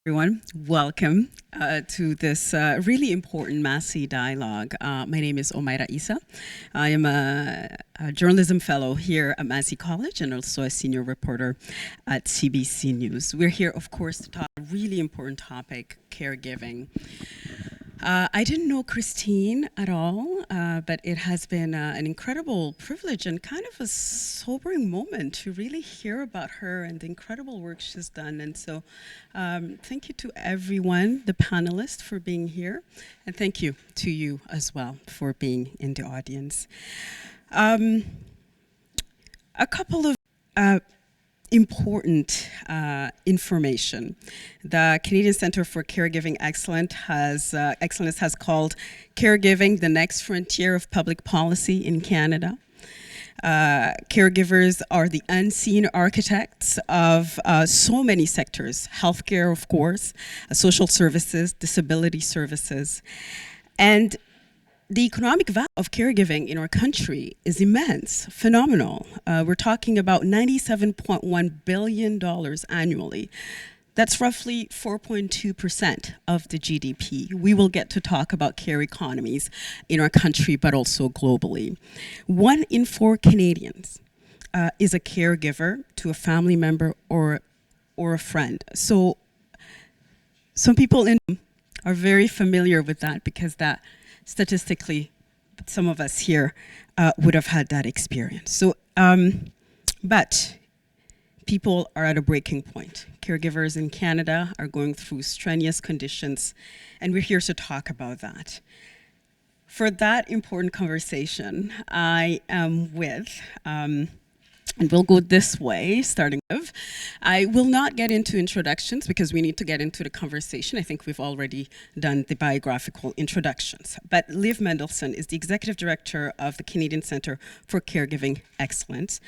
Everyone, welcome to this really important Massey dialogue. My name is Omayra Issa. I am a journalism fellow here at Massey College and also a senior reporter at CBC News. We're here, of course, to talk about a really important topic, caregiving. I didn't know Christine at all, but it has been an incredible privilege and kind of a sobering moment to really hear about her and the incredible work she's done. And so thank you to everyone, the panelists, for being here. And thank you to you as well for being in the audience. A couple of important information. The Canadian Centre for Caregiving Excellence has called caregiving the next frontier of public policy in Canada. Caregivers are the unseen architects of so many sectors: healthcare, of course, social services, disability services, and the economic value of caregiving in our country is immense, phenomenal. We're talking about $97.1 billion annually. That's roughly 4.2% of the GDP. We will get to talk about care economies in our country, but also globally. 1 in 4 Canadians is a caregiver to a family member or a friend. So some people are very familiar with that because that statistically, some of us here would have had that experience. So, but people are at a breaking point. Caregivers in Canada are going through strenuous conditions, and we're here to talk about that. For that important conversation, I am with, and we'll go this way, starting with. I will not get into introductions because we need to get into the conversation. I think we've already done the biographical introductions. But Liv Mendelsohn is the Executive Director of the Canadian Centre for Caregiving Excellence.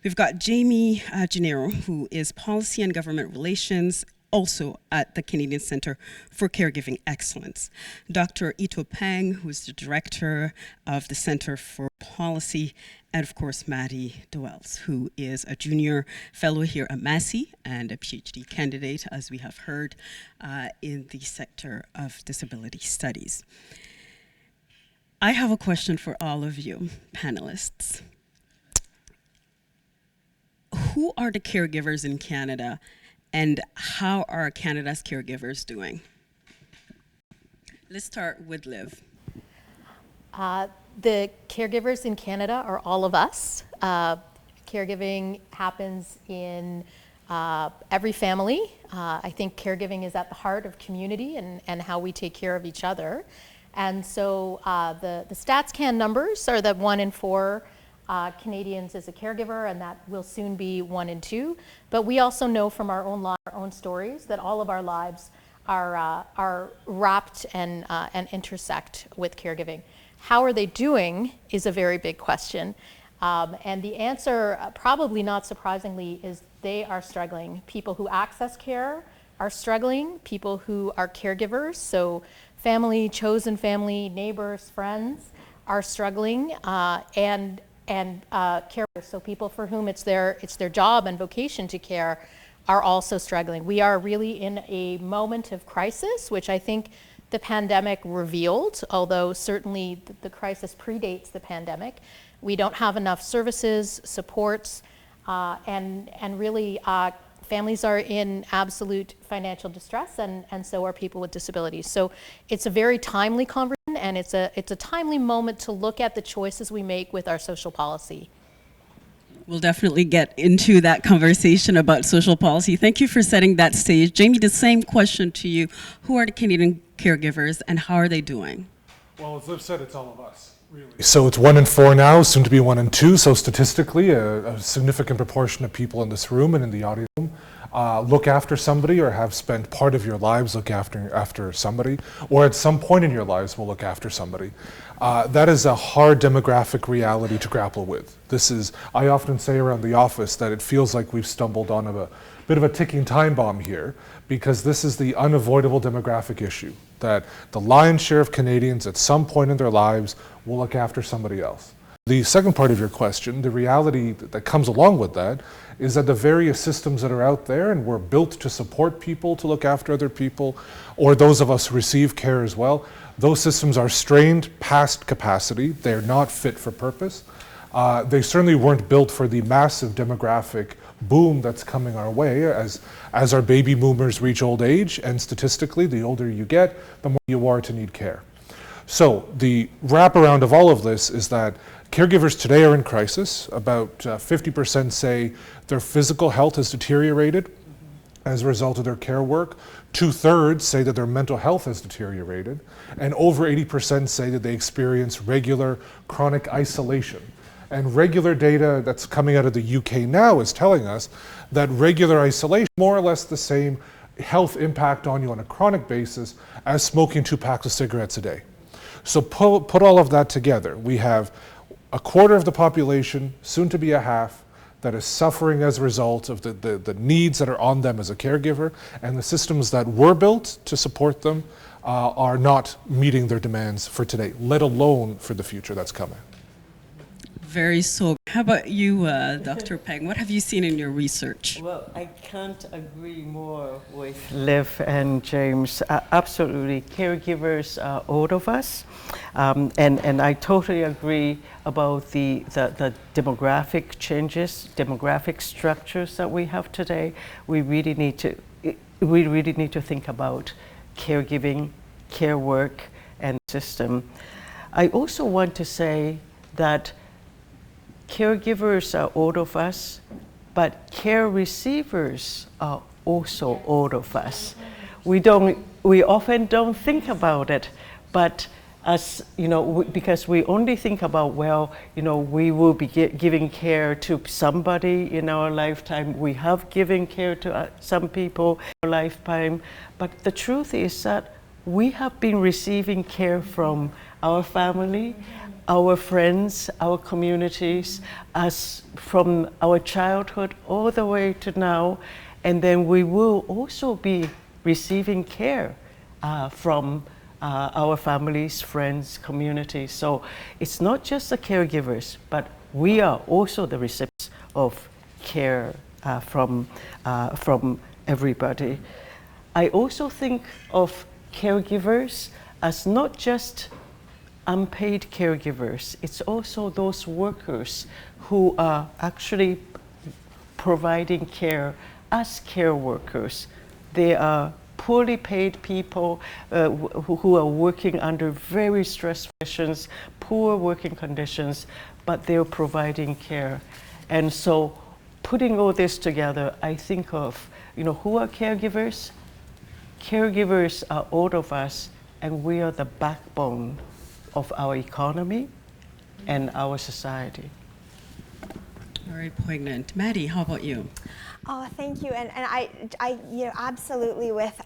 We've got Jamie Janeiro, who is Policy and Government Relations, also at the Canadian Centre for Caregiving Excellence. Dr. Peng, who is the Director of the Centre for Policy, and of course, Maddy, who is a junior fellow here at Massey and a PhD candidate, as we have heard, in the sector of disability studies. I have a question for all of you panelists. Who are the caregivers in Canada, and how are Canada's caregivers doing? Let's start with Liv. The caregivers in Canada are all of us. Caregiving happens in every family. I think caregiving is at the heart of community and how we take care of each other. And so the StatsCan numbers are that 1 in 4 Canadians is a caregiver, and that will soon be 1 in 2. But we also know from our own stories that all of our lives are wrapped and intersect with caregiving. How are they doing is a very big question. And the answer, probably not surprisingly, is they are struggling. People who access care are struggling. People who are caregivers, so family, chosen family, neighbors, friends, are struggling. And carers, so people for whom it's their job and vocation to care, are also struggling. We are really in a moment of crisis, which I think the pandemic revealed, although certainly the crisis predates the pandemic. We don't have enough services, supports, and really families are in absolute financial distress, and so are people with disabilities. So it's a very timely conversation, and it's a timely moment to look at the choices we make with our social policy. We'll definitely get into that conversation about social policy. Thank you for setting that stage. Jamie, the same question to you. Who are the Canadian caregivers and how are they doing? Well, as Liv said, it's all of us, really. So it's 1 in 4 now, soon to be 1 in 2. So statistically, a significant proportion of people in this room and in the audience room look after somebody or have spent part of your lives look after somebody, or at some point in your lives will look after somebody. That is a hard demographic reality to grapple with. I often say around the office that it feels like we've stumbled on a bit of a ticking time bomb here, because this is the unavoidable demographic issue, that the lion's share of Canadians at some point in their lives will look after somebody else. The second part of your question, the reality that comes along with that is that the various systems that are out there and were built to support people, to look after other people, or those of us who receive care as well, those systems are strained past capacity. They're not fit for purpose. They certainly weren't built for the massive demographic boom that's coming our way as our baby boomers reach old age, and statistically, the older you get, the more you are to need care. So the wraparound of all of this is that caregivers today are in crisis. About 50% say their physical health has deteriorated as a result of their care work. 2/3 say that their mental health has deteriorated. And over 80% say that they experience regular chronic isolation. And regular data that's coming out of the UK now is telling us that regular isolation, more or less the same health impact on you on a chronic basis as smoking 2 packs of cigarettes a day. So put all of that together. We have a quarter of the population, soon to be a half, that is suffering as a result of the needs that are on them as a caregiver, and the systems that were built to support them are not meeting their demands for today, let alone for the future that's coming. Very sober. How about you, Dr. Peng? What have you seen in your research? Well, I can't agree more with Liv and James. Absolutely, caregivers are all of us, and I totally agree about the demographic changes, demographic structures that we have today. We really need to think about caregiving, care work, and system. I also want to say that caregivers are all of us, but care receivers are also all of us. We often don't think about it, but as you know, because we only think about, well, you know, we will be giving care to somebody in our lifetime. We have given care to some people in our lifetime, but the truth is that we have been receiving care from our family, our friends, our communities, as from our childhood all the way to now, and then we will also be receiving care from our families, friends, communities. So it's not just the caregivers, but we are also the recipients of care from everybody. I also think of caregivers as not just unpaid caregivers. It's also those workers who are actually providing care as care workers. They are poorly paid people who are working under very stressful conditions, poor working conditions, but they're providing care. And so putting all this together, I think of, you know, who are caregivers? Caregivers are all of us, and we are the backbone of our economy and our society. Very poignant. Maddy, how about you? Oh, thank you. And I you know, absolutely with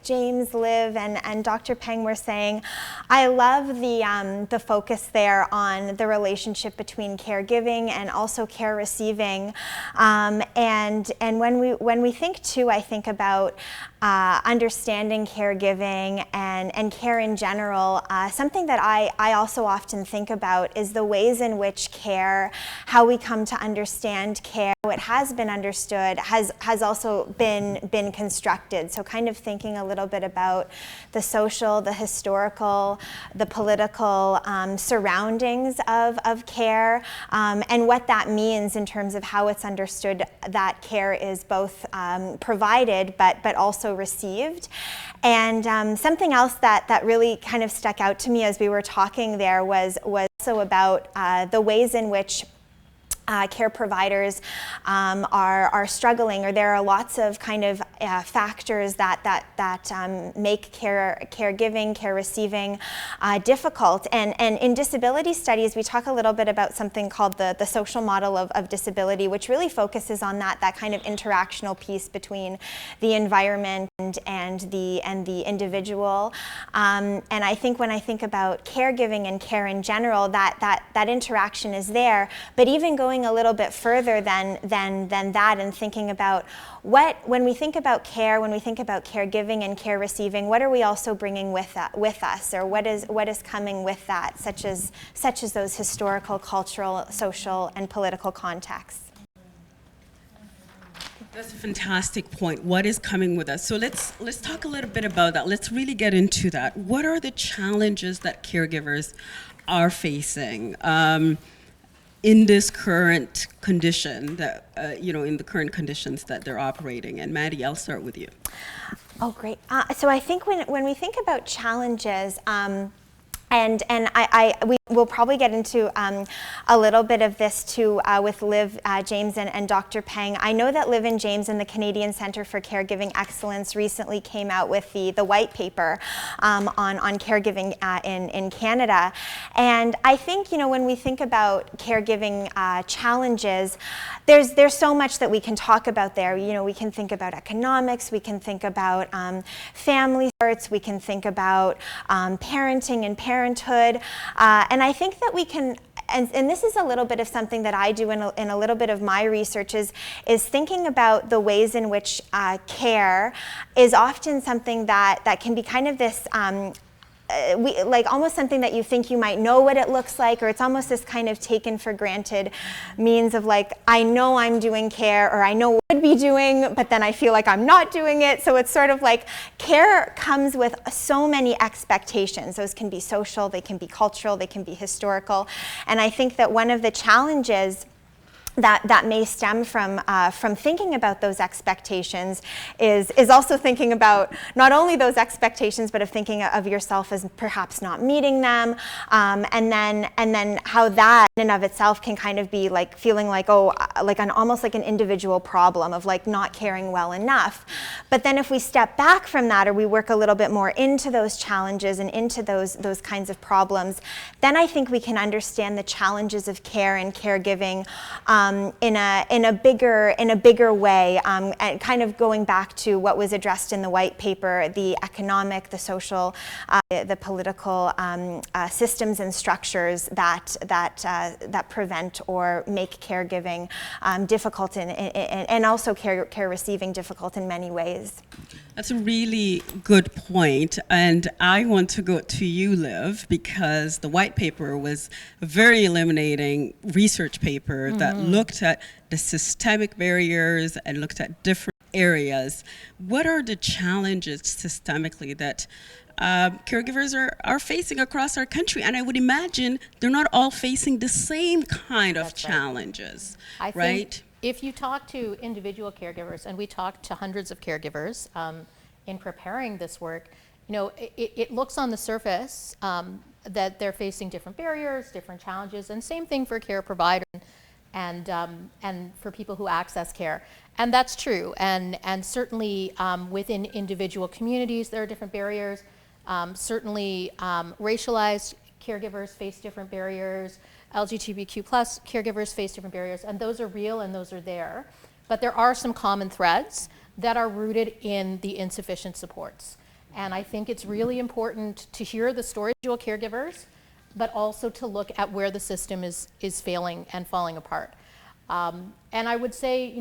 James, Liv, and Dr. Peng were saying, I love the focus there on the relationship between caregiving and also care receiving. And when we think too, I think about understanding caregiving and care in general. Something that I also often think about is the ways in which care, how we come to understand care, how it has been understood, has also been constructed. So kind of thinking a little bit about the social, the historical, the political surroundings of care, and what that means in terms of how it's understood that care is both provided but also received. And something else that really kind of stuck out to me as we were talking there was also about the ways in which care providers are struggling, or there are lots of kind of factors that make caregiving, care receiving difficult. And in disability studies, we talk a little bit about something called the social model of disability, which really focuses on that kind of interactional piece between the environment and the individual. And I think when I think about caregiving and care in general, that interaction is there. But even going going a little bit further than that, and thinking about when we think about care, when we think about caregiving and care receiving, what are we also bringing with us, or what is coming with that, such as those historical, cultural, social, and political contexts. That's a fantastic point. What is coming with us? So let's talk a little bit about that. Let's really get into that. What are the challenges that caregivers are facing in this current condition that in the current conditions that they're operating? And Maddy, I'll start with you. Oh, great. So I think when we think about challenges, we will probably get into a little bit of this too with Liv, James, and Dr. Peng. I know that Liv and James and the Canadian Centre for Caregiving Excellence recently came out with the white paper on caregiving in Canada. And I think, when we think about caregiving challenges, there's so much that we can talk about there. We can think about economics, we can think about family supports, we can think about parenting and parenthood, and I think that we can, and this is a little bit of something that I do in a little bit of my research, is thinking about the ways in which care is often something that can be kind of this almost something that you think you might know what it looks like, or it's almost this kind of taken for granted means of I know I'm doing care, or I know what I would be doing, but then I feel like I'm not doing it. So it's sort of care comes with so many expectations. Those can be social, they can be cultural, they can be historical. And I think that one of the challenges that may stem from thinking about those expectations is also thinking about not only those expectations, but of thinking of yourself as perhaps not meeting them, and then how that in and of itself can kind of be feeling almost like an individual problem of not caring well enough. But then if we step back from that, or we work a little bit more into those challenges and into those kinds of problems, then I think we can understand the challenges of care and caregiving in a bigger way, and kind of going back to what was addressed in the white paper, the economic, the social, the political systems and structures that prevent or make caregiving difficult and also care receiving difficult in many ways. That's a really good point, and I want to go to you, Liv, because the white paper was a very illuminating research paper that looked at the systemic barriers and looked at different areas. What are the challenges systemically that caregivers are facing across our country? And I would imagine they're not all facing the same kind of challenges, I right? think if you talk to individual caregivers, and we talked to hundreds of caregivers in preparing this work, it looks on the surface that they're facing different barriers, different challenges, and same thing for care providers and for people who access care. And that's true, and certainly within individual communities there are different barriers. Certainly racialized caregivers face different barriers. LGBTQ plus caregivers face different barriers, and those are real and those are there. But there are some common threads that are rooted in the insufficient supports. And I think it's really important to hear the stories of individual caregivers, but also to look at where the system is failing and falling apart. And I would say,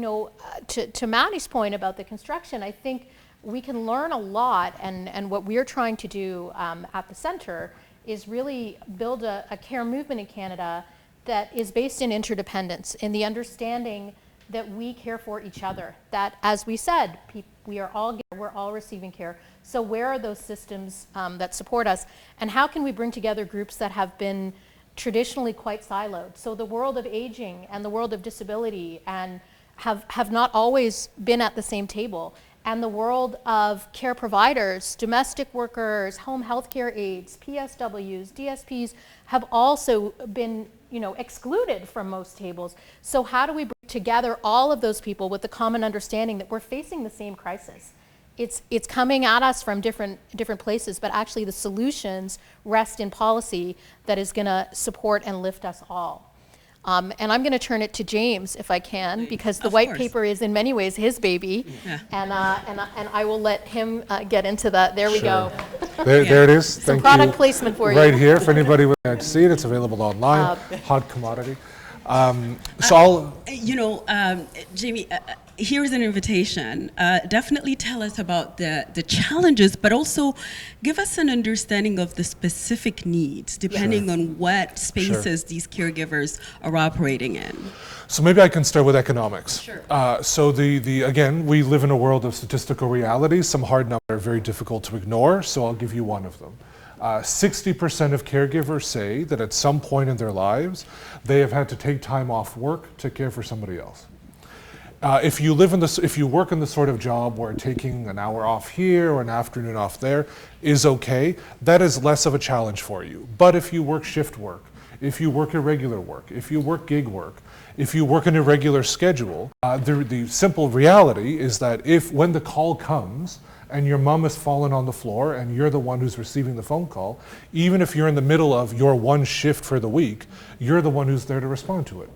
to Maddy's point about the construction, I think we can learn a lot, and what we're trying to do at the center is really build a care movement in Canada that is based in interdependence, in the understanding that we care for each other, that, as we said, we're all receiving care. So where are those systems that support us, and how can we bring together groups that have been traditionally quite siloed? So the world of aging and the world of disability and have not always been at the same table. And the world of care providers, domestic workers, home health care aides, PSWs, DSPs have also been excluded from most tables. So how do we bring together all of those people with the common understanding that we're facing the same crisis? It's coming at us from different places, but actually the solutions rest in policy that is going to support and lift us all. And I'm going to turn it to James, if I can, because the white paper is in many ways his baby, and I will let him get into that. There we go. There it is. Some Thank product you. placement for you. Right here, for anybody who can't see it, it's available online. Hot commodity. So I'll... Jamie, here's an invitation. Definitely tell us about the challenges, but also give us an understanding of the specific needs, depending on what spaces these caregivers are operating in. So maybe I can start with economics. Sure. So again, we live in a world of statistical realities. Some hard numbers are very difficult to ignore, so I'll give you one of them. 60% of caregivers say that at some point in their lives, they have had to take time off work to care for somebody else. If you work in the sort of job where taking an hour off here or an afternoon off there is okay, that is less of a challenge for you. But if you work shift work, if you work irregular work, if you work gig work, if you work an irregular schedule, the simple reality is that when the call comes and your mom has fallen on the floor and you're the one who's receiving the phone call, even if you're in the middle of your one shift for the week, you're the one who's there to respond to it.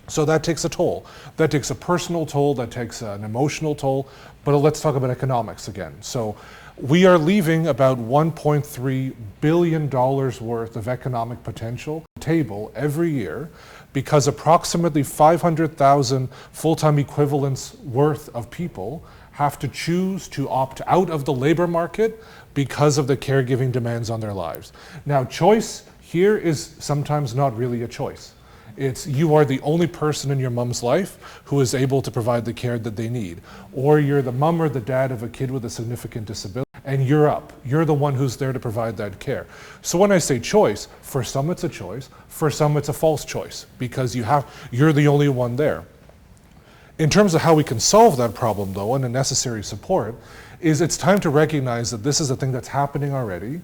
So that takes a toll. That takes a personal toll, that takes an emotional toll, but let's talk about economics again. So we are leaving about $1.3 billion worth of economic potential on the table every year because approximately 500,000 full-time equivalents worth of people have to choose to opt out of the labor market because of the caregiving demands on their lives. Now, choice here is sometimes not really a choice. It's you are the only person in your mom's life who is able to provide the care that they need. Or you're the mom or the dad of a kid with a significant disability, and you're up. You're the one who's there to provide that care. So when I say choice, for some it's a choice, for some it's a false choice, because you're the only one there. In terms of how we can solve that problem, though, and the necessary support, is it's time to recognize that this is a thing that's happening already.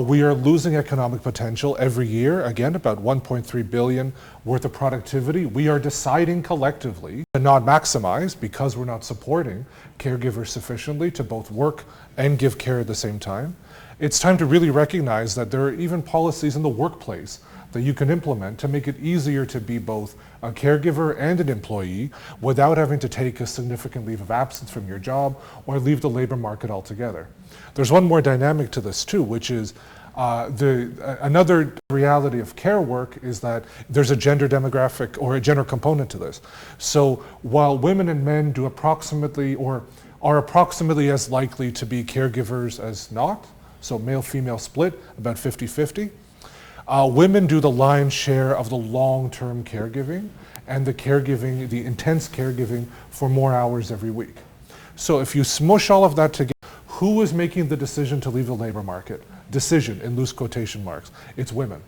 We are losing economic potential every year, again, about 1.3 billion worth of productivity. We are deciding collectively to not maximize because we're not supporting caregivers sufficiently to both work and give care at the same time. It's time to really recognize that there are even policies in the workplace that you can implement to make it easier to be both a caregiver and an employee without having to take a significant leave of absence from your job or leave the labor market altogether. There's one more dynamic to this too, which is another reality of care work is that there's a gender demographic or a gender component to this. So while women and men do approximately or are approximately as likely to be caregivers as not, so male-female split, about 50-50, women do the lion's share of the long-term caregiving and the intense caregiving for more hours every week. So if you smush all of that together, who is making the decision to leave the labor market? Decision in loose quotation marks. It's women.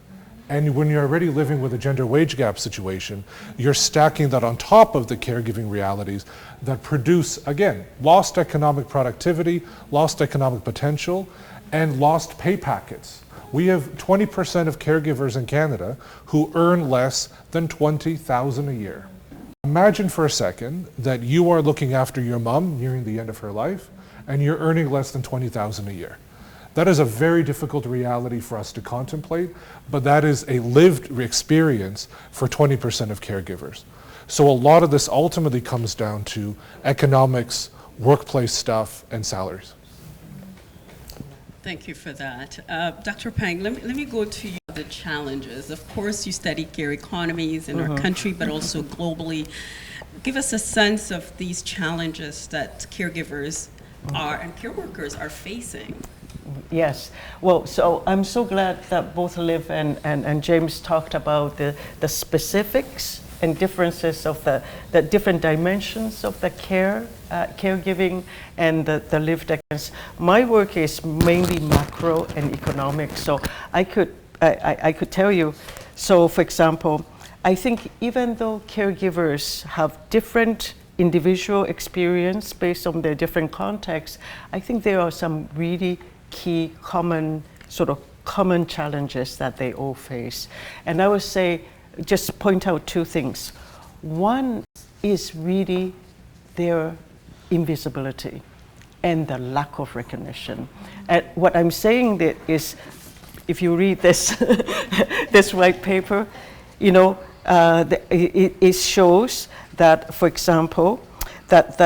And when you're already living with a gender wage gap situation, you're stacking that on top of the caregiving realities that produce, again, lost economic productivity, lost economic potential, and lost pay packets. We have 20% of caregivers in Canada who earn less than $20,000 a year. Imagine for a second that you are looking after your mom nearing the end of her life and you're earning less than $20,000 a year. That is a very difficult reality for us to contemplate, but that is a lived experience for 20% of caregivers. So a lot of this ultimately comes down to economics, workplace stuff, and salaries. Thank you for that. Dr. Peng, let me go to you, the challenges. Of course, you study care economies in our country, but also globally. Give us a sense of these challenges that caregivers and care workers are facing. Yes. Well, so I'm so glad that both Liv and James talked about the specifics and differences of the different dimensions of the caregiving and the lived experience. My work is mainly macro and economic, so I could tell you. So, for example, I think even though caregivers have different individual experience based on their different contexts, I think there are some really key common challenges that they all face. And I would say, just point out two things. One is really their invisibility and the lack of recognition. And what I'm saying that is, if you read this this white paper, you know, it shows that, for example, that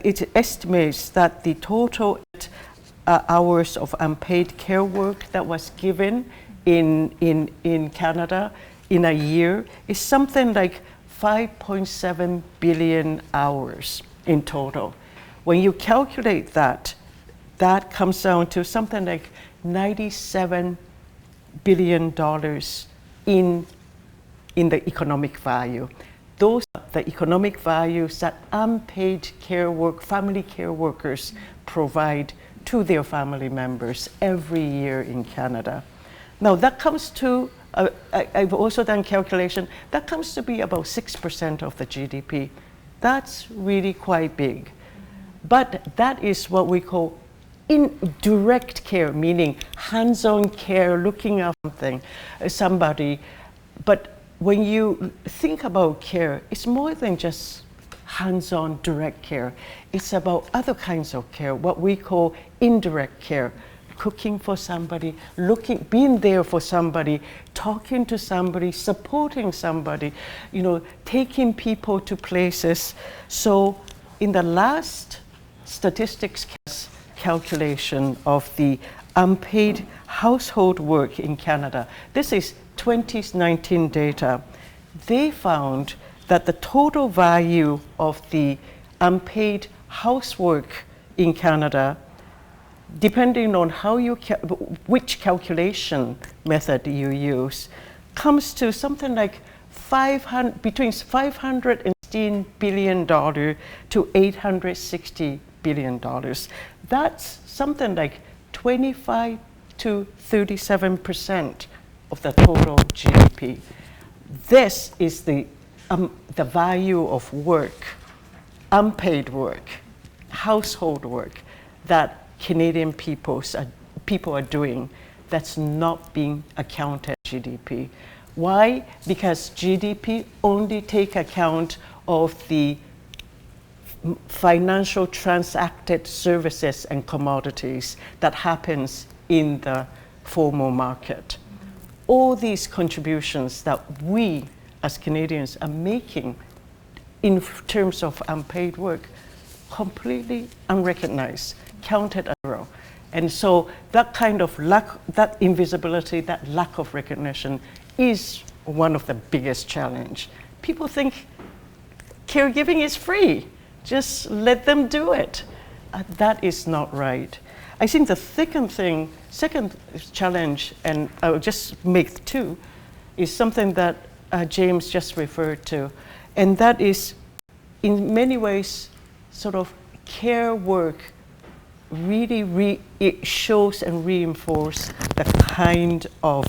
it estimates that the total hours of unpaid care work that was given in Canada in a year is something like 5.7 billion hours in total. When you calculate that, that comes down to something like $97 billion in the economic value. Those are the economic values that unpaid family care workers provide to their family members every year in Canada. Now that comes to, I've also done calculation, that comes to be about 6% of the GDP. That's really quite big. But that is what we call indirect care, meaning hands-on care, looking after somebody. But when you think about care, it's more than just hands-on direct care. It's about other kinds of care, what we call indirect care. Cooking for somebody, being there for somebody, talking to somebody, supporting somebody, taking people to places. So in the last statistics calculation of the unpaid household work in Canada, this is 2019 data, they found that the total value of the unpaid housework in Canada, depending on which calculation method you use, comes to something like between $516 billion to $860 billion. That's something like 25 to 37% of the total GDP. This is the value of work, unpaid work, household work that Canadian people are doing that's not being accounted GDP. Why? Because GDP only take account of the financial transacted services and commodities that happens in the formal market. All these contributions that we as Canadians are making in terms of unpaid work, completely unrecognized, counted as zero. And so that kind of that invisibility, that lack of recognition is one of the biggest challenge. People think caregiving is free. Just let them do it. That is not right. I think the second challenge, and I'll just make two, is something that James just referred to, and that is, in many ways, sort of care work really it shows and reinforces the kind of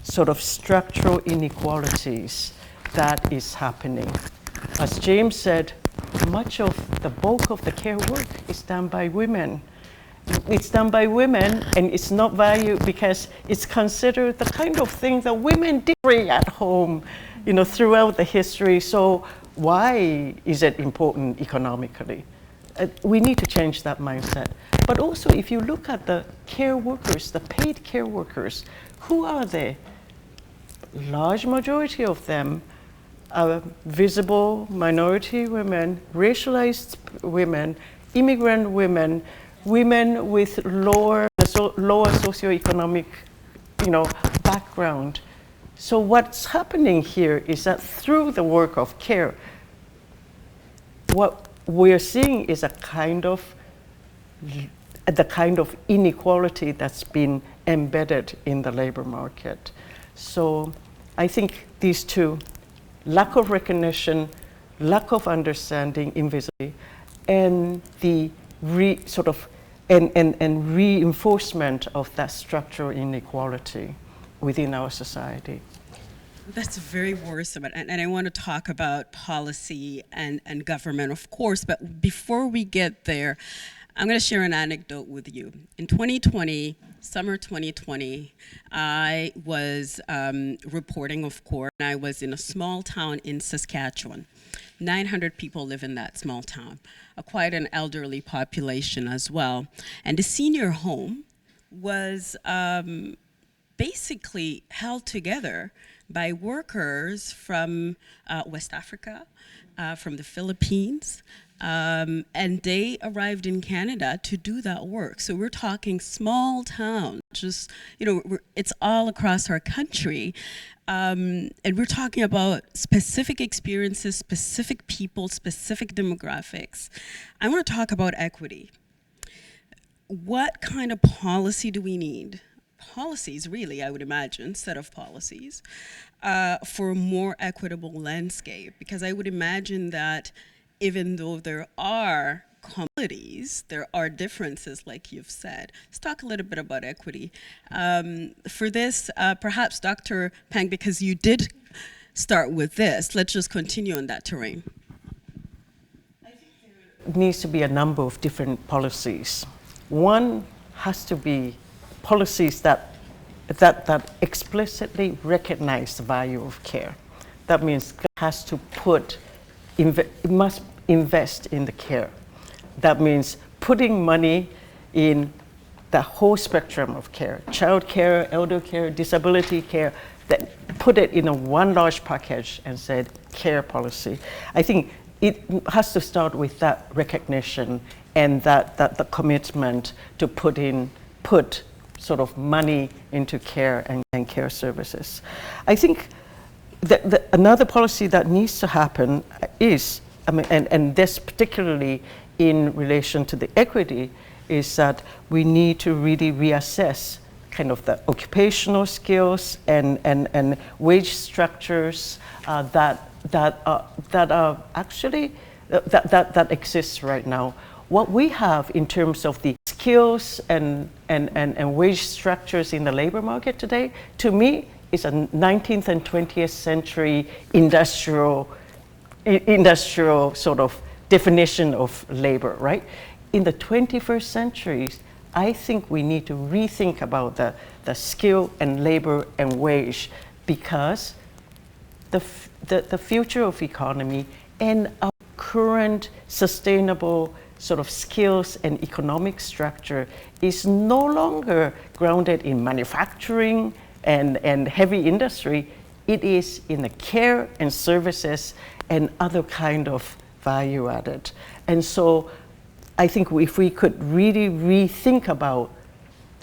sort of structural inequalities that is happening. As James said, much of the bulk of the care work is done by women. It's done by women, and it's not valued because it's considered the kind of thing that women did at home, throughout the history. So why is it important economically? We need to change that mindset. But also, if you look at the care workers, the paid care workers, who are they? Large majority of them are visible minority women, racialized women, immigrant women, women with lower socioeconomic, background. So what's happening here is that through the work of care, what we're seeing is the kind of inequality that's been embedded in the labor market. So I think these two, lack of recognition, lack of understanding, invisibility, and the reinforcement of that structural inequality within our society. That's very worrisome, and I want to talk about policy and government, of course, but before we get there, I'm going to share an anecdote with you. In 2020, summer 2020, I was reporting, of course, and I was in a small town in Saskatchewan. 900 people live in that small town, quite an elderly population as well. And the senior home was basically held together by workers from West Africa, from the Philippines, And they arrived in Canada to do that work. So we're talking small town, just, it's all across our country. And we're talking about specific experiences, specific people, specific demographics. I want to talk about equity. What kind of policy do we need? Policies, really, I would imagine, set of policies for a more equitable landscape. Because I would imagine that even though there are communities, there are differences, like you've said. Let's talk a little bit about equity. For this, perhaps Dr. Peng, because you did start with this, let's just continue on that terrain. I think there needs to be a number of different policies. One has to be policies that explicitly recognize the value of care. That means it has to it must invest in the care. That means putting money in the whole spectrum of care, child care, elder care, disability care, that put it in one large package and said care policy. I think it has to start with that recognition and that the commitment to put sort of money into care and care services. I think that another policy that needs to happen is, and this particularly in relation to the equity, is that we need to really reassess kind of the occupational skills and wage structures that are actually that exists right now. What we have in terms of the skills and wage structures in the labor market today, to me, is a 19th and 20th century industrial sort of definition of labor, right? In the 21st century, I think we need to rethink about the skill and labor and wage, because the future of economy and our current sustainable sort of skills and economic structure is no longer grounded in manufacturing and heavy industry. It is in the care and services and other kind of value added. And so I think if we could really rethink about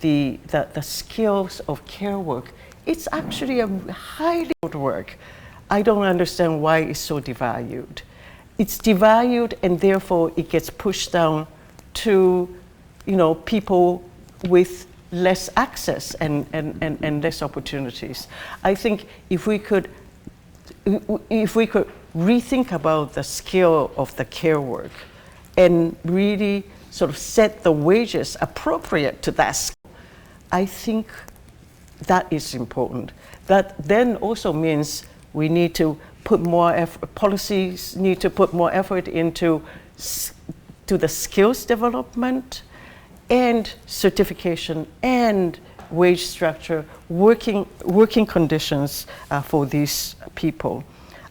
the skills of care work, it's actually a highly good work. I don't understand why it's so devalued. It's devalued, and therefore it gets pushed down to, people with less access and less opportunities. I think if we could rethink about the skill of the care work and really sort of set the wages appropriate to that skill, I think that is important. That then also means we need to put more effort, policies need to put more effort into the skills development and certification and wage structure, working conditions for these people.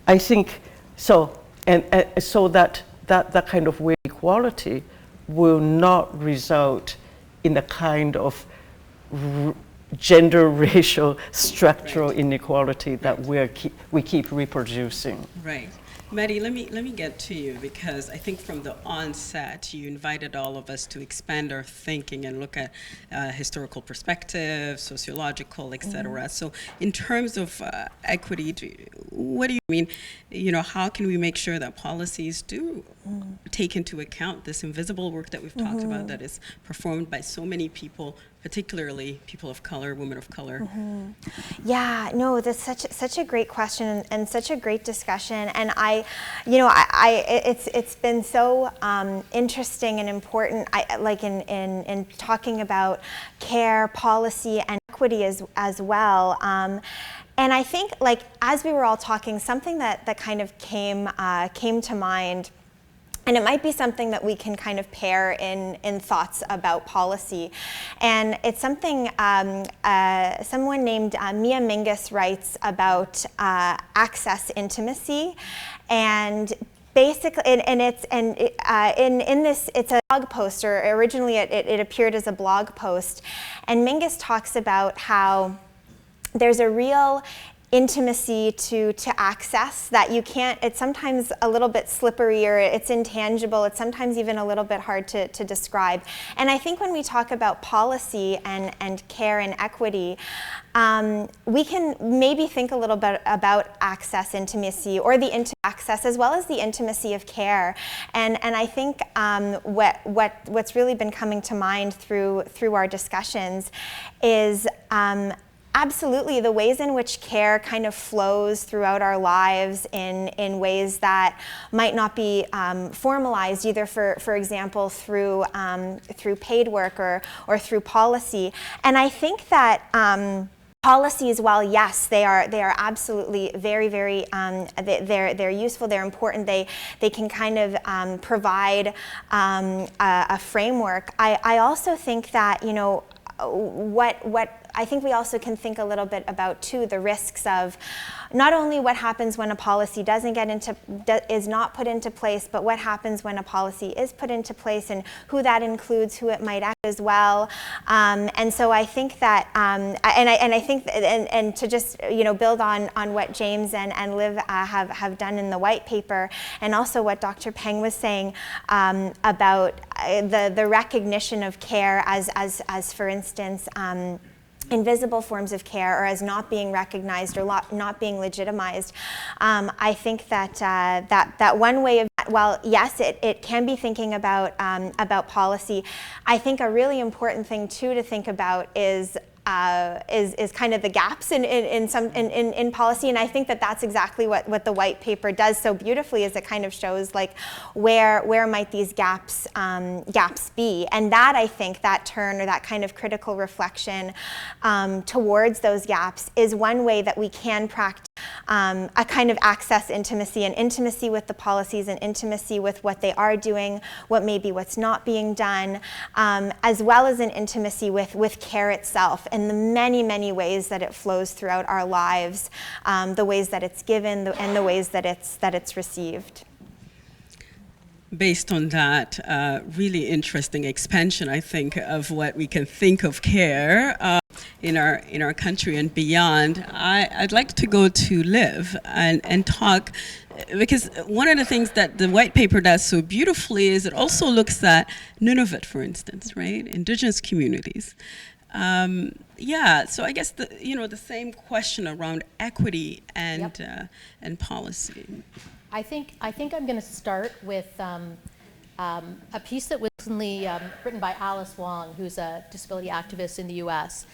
I think so, and so that kind of wage equality will not result in the kind of gender, racial, structural inequality that we keep reproducing. Right. Maddy, let me get to you, because I think from the onset you invited all of us to expand our thinking and look at historical perspective, sociological, etc. So in terms of equity, what do you mean? How can we make sure that policies do take into account this invisible work that we've talked about, that is performed by so many people, particularly people of color, women of color? Yeah, no, that's such a great question and such a great discussion. And it's been so interesting and important. In talking about care, policy, and equity as well. And I think, as we were all talking, something that kind of came to mind. And it might be something that we can kind of pair in thoughts about policy. And it's something someone named Mia Mingus writes about access intimacy. And basically, in this, it's a blog post, or originally it appeared as a blog post. And Mingus talks about how there's a real intimacy to access that you can't, it's sometimes a little bit slippery, or it's intangible, it's sometimes even a little bit hard to describe. And I think when we talk about policy and care and equity, we can maybe think a little bit about access, intimacy, or the access as well as the intimacy of care. And I think what's really been coming to mind through our discussions is absolutely the ways in which care kind of flows throughout our lives in ways that might not be formalized, either for example through paid work or through policy. And I think that policies, while yes, they are absolutely very, very they're useful, they're important. They can kind of provide a framework. I also think that, you know, what I think we also can think a little bit about too the risks of not only what happens when a policy is not put into place, but what happens when a policy is put into place and who that includes, who it might act as well. And so I think that, and to just, you know, build on what James and Liv have done in the white paper, and also what Dr. Peng was saying about the recognition of care as for instance, invisible forms of care, or as not being recognized or not being legitimized. I think that that one way of, while yes, it can be thinking about policy, I think a really important thing too to think about is kind of the gaps in policy, and I think that that's exactly what the white paper does so beautifully, is it kind of shows like where might these gaps be, and that I think that turn, or that kind of critical reflection towards those gaps, is one way that we can practice a kind of access intimacy, and intimacy with the policies, and intimacy with what they are doing, what's not being done, as well as an intimacy with care itself, and the many, many ways that it flows throughout our lives, the ways that it's given, and the ways that it's received. Based on that really interesting expansion, I think, of what we can think of care in our country and beyond, I'd like to go to Liv and talk, because one of the things that the white paper does so beautifully is it also looks at Nunavut, for instance, right? Indigenous communities. So I guess the same question around equity and policy. I think I'm going to start with a piece that was recently written by Alice Wong, who's a disability activist in the U.S.,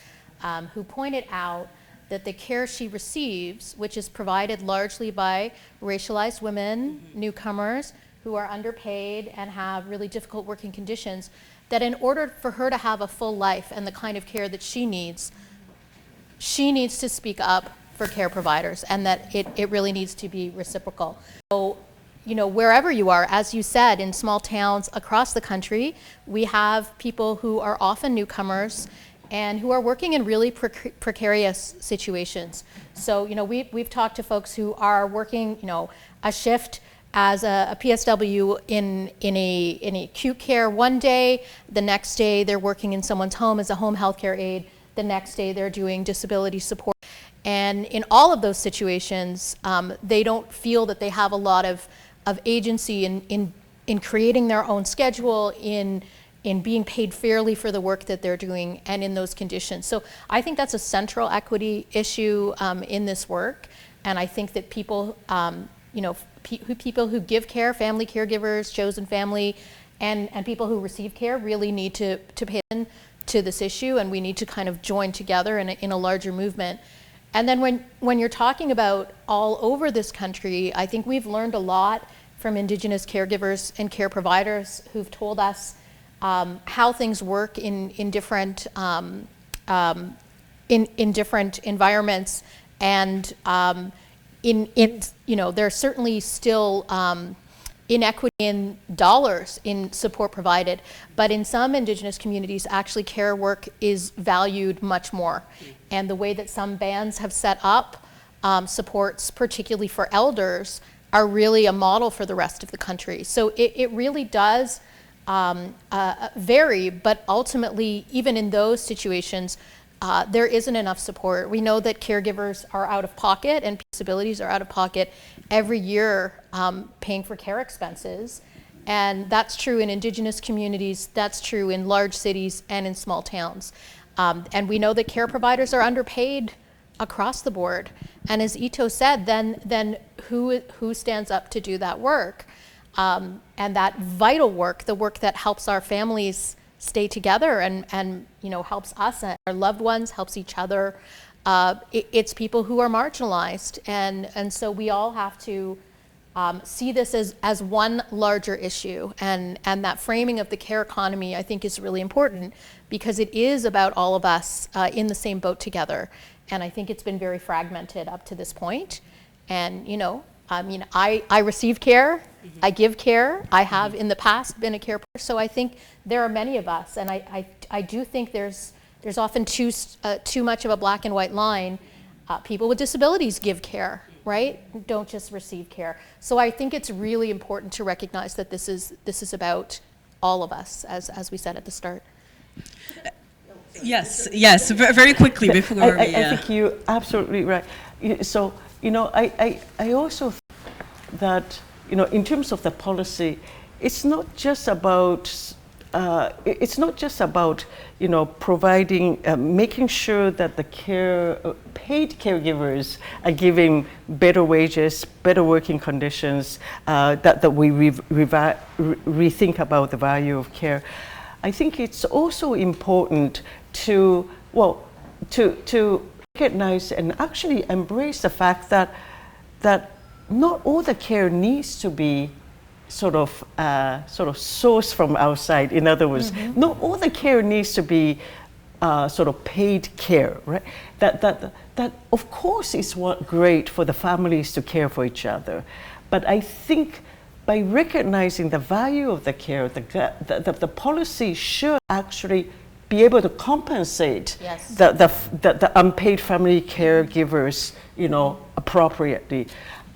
who pointed out that the care she receives, which is provided largely by racialized women, newcomers, who are underpaid and have really difficult working conditions, that in order for her to have a full life and the kind of care that she needs to speak up for care providers, and that it really needs to be reciprocal. So, you know, wherever you are, as you said, in small towns across the country, we have people who are often newcomers and who are working in really precarious situations. So, you know, we've talked to folks who are working, you know, a shift as a PSW in a acute care one day, the next day they're working in someone's home as a home health care aide, the next day they're doing disability support. And in all of those situations, they don't feel that they have a lot of agency in creating their own schedule, in being paid fairly for the work that they're doing, and in those conditions. So I think that's a central equity issue in this work. And I think that people, people who give care, family caregivers, chosen family, and people who receive care really need to pay attention to this issue, and we need to kind of join together in a larger movement. And then when you're talking about all over this country, I think we've learned a lot from Indigenous caregivers and care providers who've told us how things work in different different environments, and there's certainly still inequity in dollars in support provided, but in some Indigenous communities, actually care work is valued much more. And the way that some bands have set up supports, particularly for elders, are really a model for the rest of the country. So it really does vary, but ultimately, even in those situations, there isn't enough support. We know that caregivers are out of pocket and disabilities are out of pocket every year paying for care expenses. And that's true in Indigenous communities, that's true in large cities and in small towns. And we know that care providers are underpaid across the board. And as Ito said, then who stands up to do that work? And that vital work, the work that helps our families stay together and helps us and our loved ones, helps each other. It's people who are marginalized. And so we all have to see this as one larger issue. And that framing of the care economy, I think, is really important because it is about all of us in the same boat together. And I think it's been very fragmented up to this point. And, I receive care, I give care, I have in the past been a care person, so I think there are many of us, and I do think there's often too much of a black and white line. People with disabilities give care, right? Don't just receive care. So I think it's really important to recognize that this is about all of us, as we said at the start. Yes, very quickly before I think you're absolutely right. So, I also think that, in terms of the policy, it's not just about providing, making sure that the paid caregivers are giving better wages, better working conditions, that we rethink about the value of care. I think it's also important to recognize and actually embrace the fact that not all the care needs to be sort of sourced from outside. In other words, not all the care needs to be sort of paid care, right? That of course is great for the families to care for each other, but I think by recognizing the value of the care, the policy should actually be able to compensate the unpaid family caregivers, appropriately.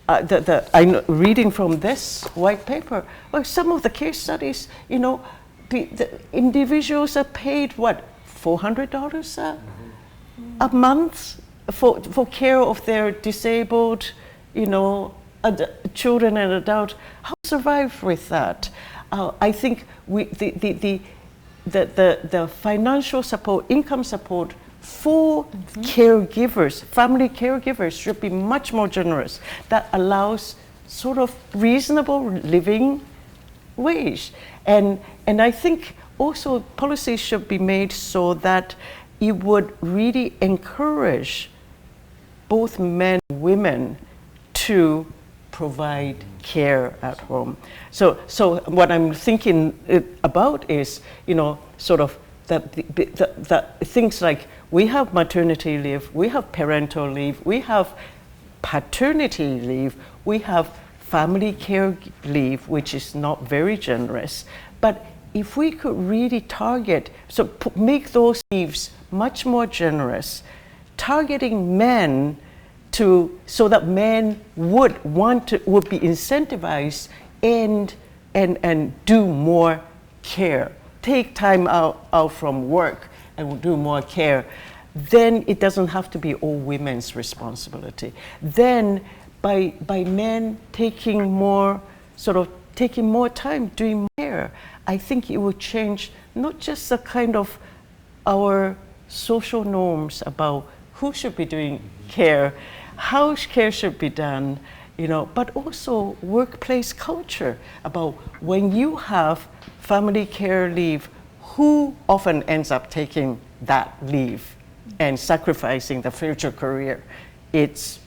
I'm reading from this white paper, some of the case studies, the individuals are paid $400 a month for care of their disabled, children and adults. How to survive with that? I think the financial support, income support for caregivers, family caregivers, should be much more generous. That allows sort of reasonable living wage. And I think also policies should be made so that it would really encourage both men and women to provide care at home. So what I'm thinking about is, sort of that things like we have maternity leave, we have parental leave, we have paternity leave, we have family care leave, which is not very generous. But if we could really target, make those leaves much more generous, targeting men so that men would be incentivized and do more care, take time out from work and do more care, then it doesn't have to be all women's responsibility. Then by men taking more time doing more care, I think it will change not just the kind of our social norms about who should be doing care, how care should be done, but also workplace culture about when you have family care leave, who often ends up taking that leave and sacrificing the future career? It's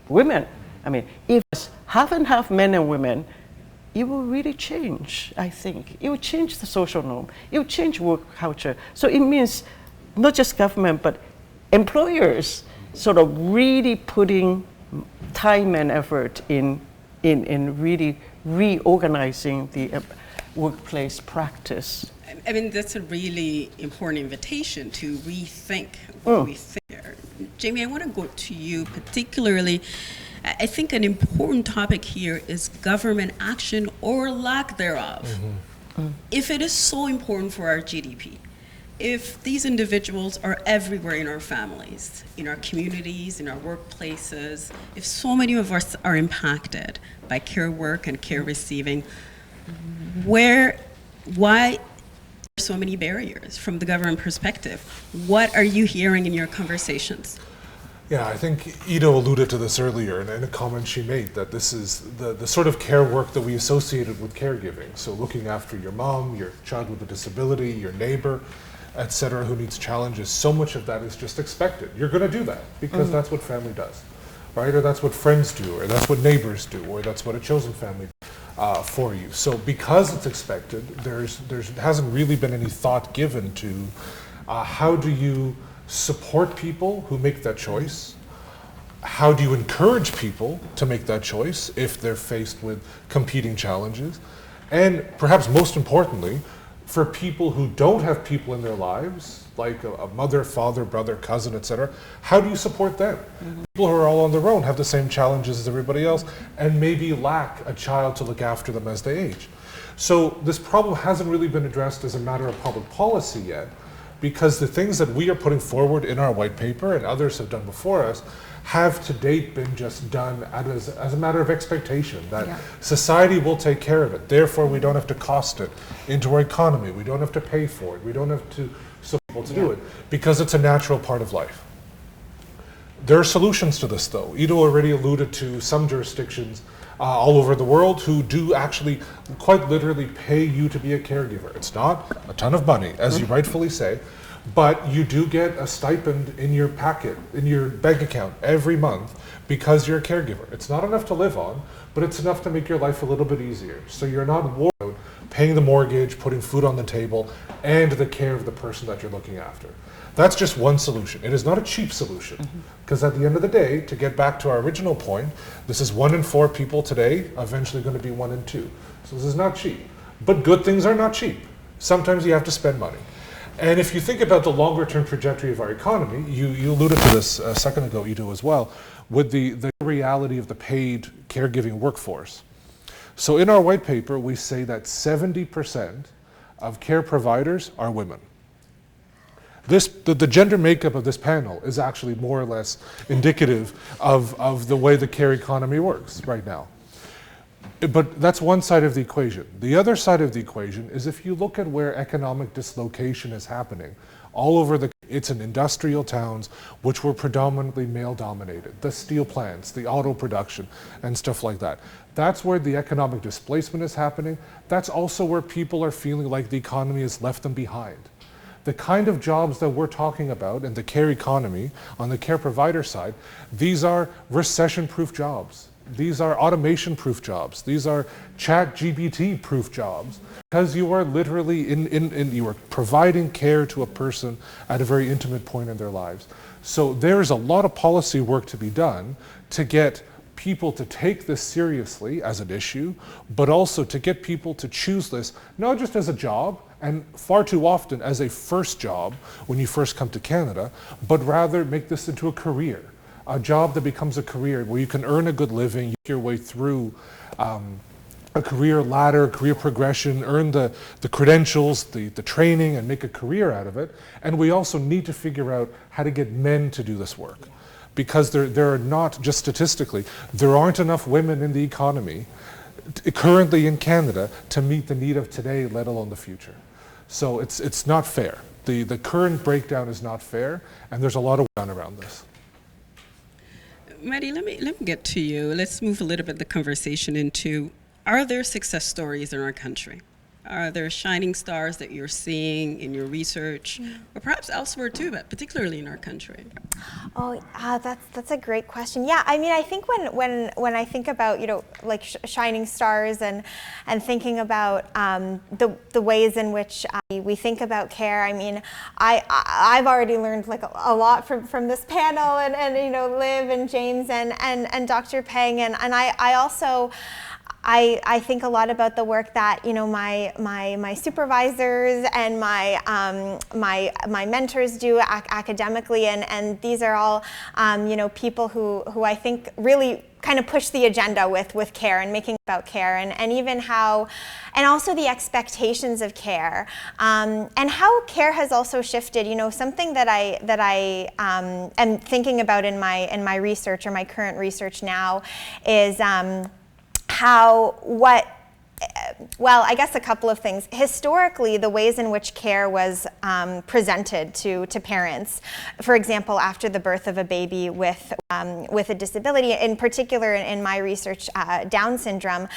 women. I mean, if it's half and half men and women, it will really change, I think. It will change the social norm. It will change work culture. So it means not just government, but employers sort of really putting time and effort in really reorganizing the workplace practice. I mean, that's a really important invitation to rethink what we think here. Jamie, I want to go to you particularly. I think an important topic here is government action or lack thereof. If it is so important for our GDP, if these individuals are everywhere in our families, in our communities, in our workplaces, if so many of us are impacted by care work and care receiving, why so many barriers from the government perspective? What are you hearing in your conversations? Yeah, I think Ida alluded to this earlier in a comment she made, that this is the sort of care work that we associated with caregiving. So looking after your mom, your child with a disability, your neighbor, etc., who needs challenges, so much of that is just expected. You're going to do that because that's what family does, right? Or that's what friends do, or that's what neighbors do, or that's what a chosen family for you. So because it's expected, there hasn't really been any thought given to how do you support people who make that choice? How do you encourage people to make that choice if they're faced with competing challenges? And perhaps most importantly, for people who don't have people in their lives, like a mother, father, brother, cousin, etc., how do you support them? People who are all on their own have the same challenges as everybody else and maybe lack a child to look after them as they age. So this problem hasn't really been addressed as a matter of public policy yet, because the things that we are putting forward in our white paper and others have done before us have to date been just done as a matter of expectation, that society will take care of it. Therefore, we don't have to cost it into our economy. We don't have to pay for it. We don't have to support people to do it, because it's a natural part of life. There are solutions to this, though. Ido already alluded to some jurisdictions all over the world who do actually quite literally pay you to be a caregiver. It's not a ton of money, as you rightfully say, but you do get a stipend in your packet, in your bank account every month because you're a caregiver. It's not enough to live on, but it's enough to make your life a little bit easier. So you're not worried about paying the mortgage, putting food on the table, and the care of the person that you're looking after. That's just one solution. It is not a cheap solution, because at the end of the day, to get back to our original point, this is 1 in 4 people today, eventually going to be 1 in 2. So this is not cheap. But good things are not cheap. Sometimes you have to spend money. And if you think about the longer term trajectory of our economy, you alluded to this a second ago, Ido, as well, with the reality of the paid caregiving workforce. So in our white paper, we say that 70% of care providers are women. The gender makeup of this panel is actually more or less indicative of the way the care economy works right now. But that's one side of the equation. The other side of the equation is if you look at where economic dislocation is happening, all over it's in industrial towns, which were predominantly male-dominated, the steel plants, the auto production, and stuff like that. That's where the economic displacement is happening. That's also where people are feeling like the economy has left them behind. The kind of jobs that we're talking about in the care economy, on the care provider side, these are recession-proof jobs. These are automation-proof jobs. These are ChatGPT-proof jobs, because you are literally you are providing care to a person at a very intimate point in their lives. So there is a lot of policy work to be done to get people to take this seriously as an issue, but also to get people to choose this not just as a job, and far too often as a first job when you first come to Canada, but rather make this into a career. A job that becomes a career where you can earn a good living, you your way through a career ladder, career progression, earn the credentials, the training, and make a career out of it. And we also need to figure out how to get men to do this work. Because there are not, just statistically, there aren't enough women in the economy currently in Canada to meet the need of today, let alone the future. So it's not fair. The current breakdown is not fair, and there's a lot of work done around this. Maddy, let me get to you. Let's move a little bit the conversation into, are there success stories in our country? Are there shining stars that you're seeing in your research, or perhaps elsewhere too, but particularly in our country? Oh, that's a great question. Yeah, I mean, I think when I think about, you know, like shining stars and thinking about the ways in which we think about care, I mean, I've already learned like a lot from this panel and you know, Liv and James and Dr. Peng, and I also I think a lot about the work that, you know, my supervisors and my mentors do academically, and these are all, you know, people who I think really kind of push the agenda with care and making about care, and even how, and also the expectations of care, and how care has also shifted. You know, something that I am thinking about in my research, or my current research now, is well, I guess a couple of things. Historically, the ways in which care was presented to parents, for example, after the birth of a baby with a disability, in particular in my research, Down syndrome,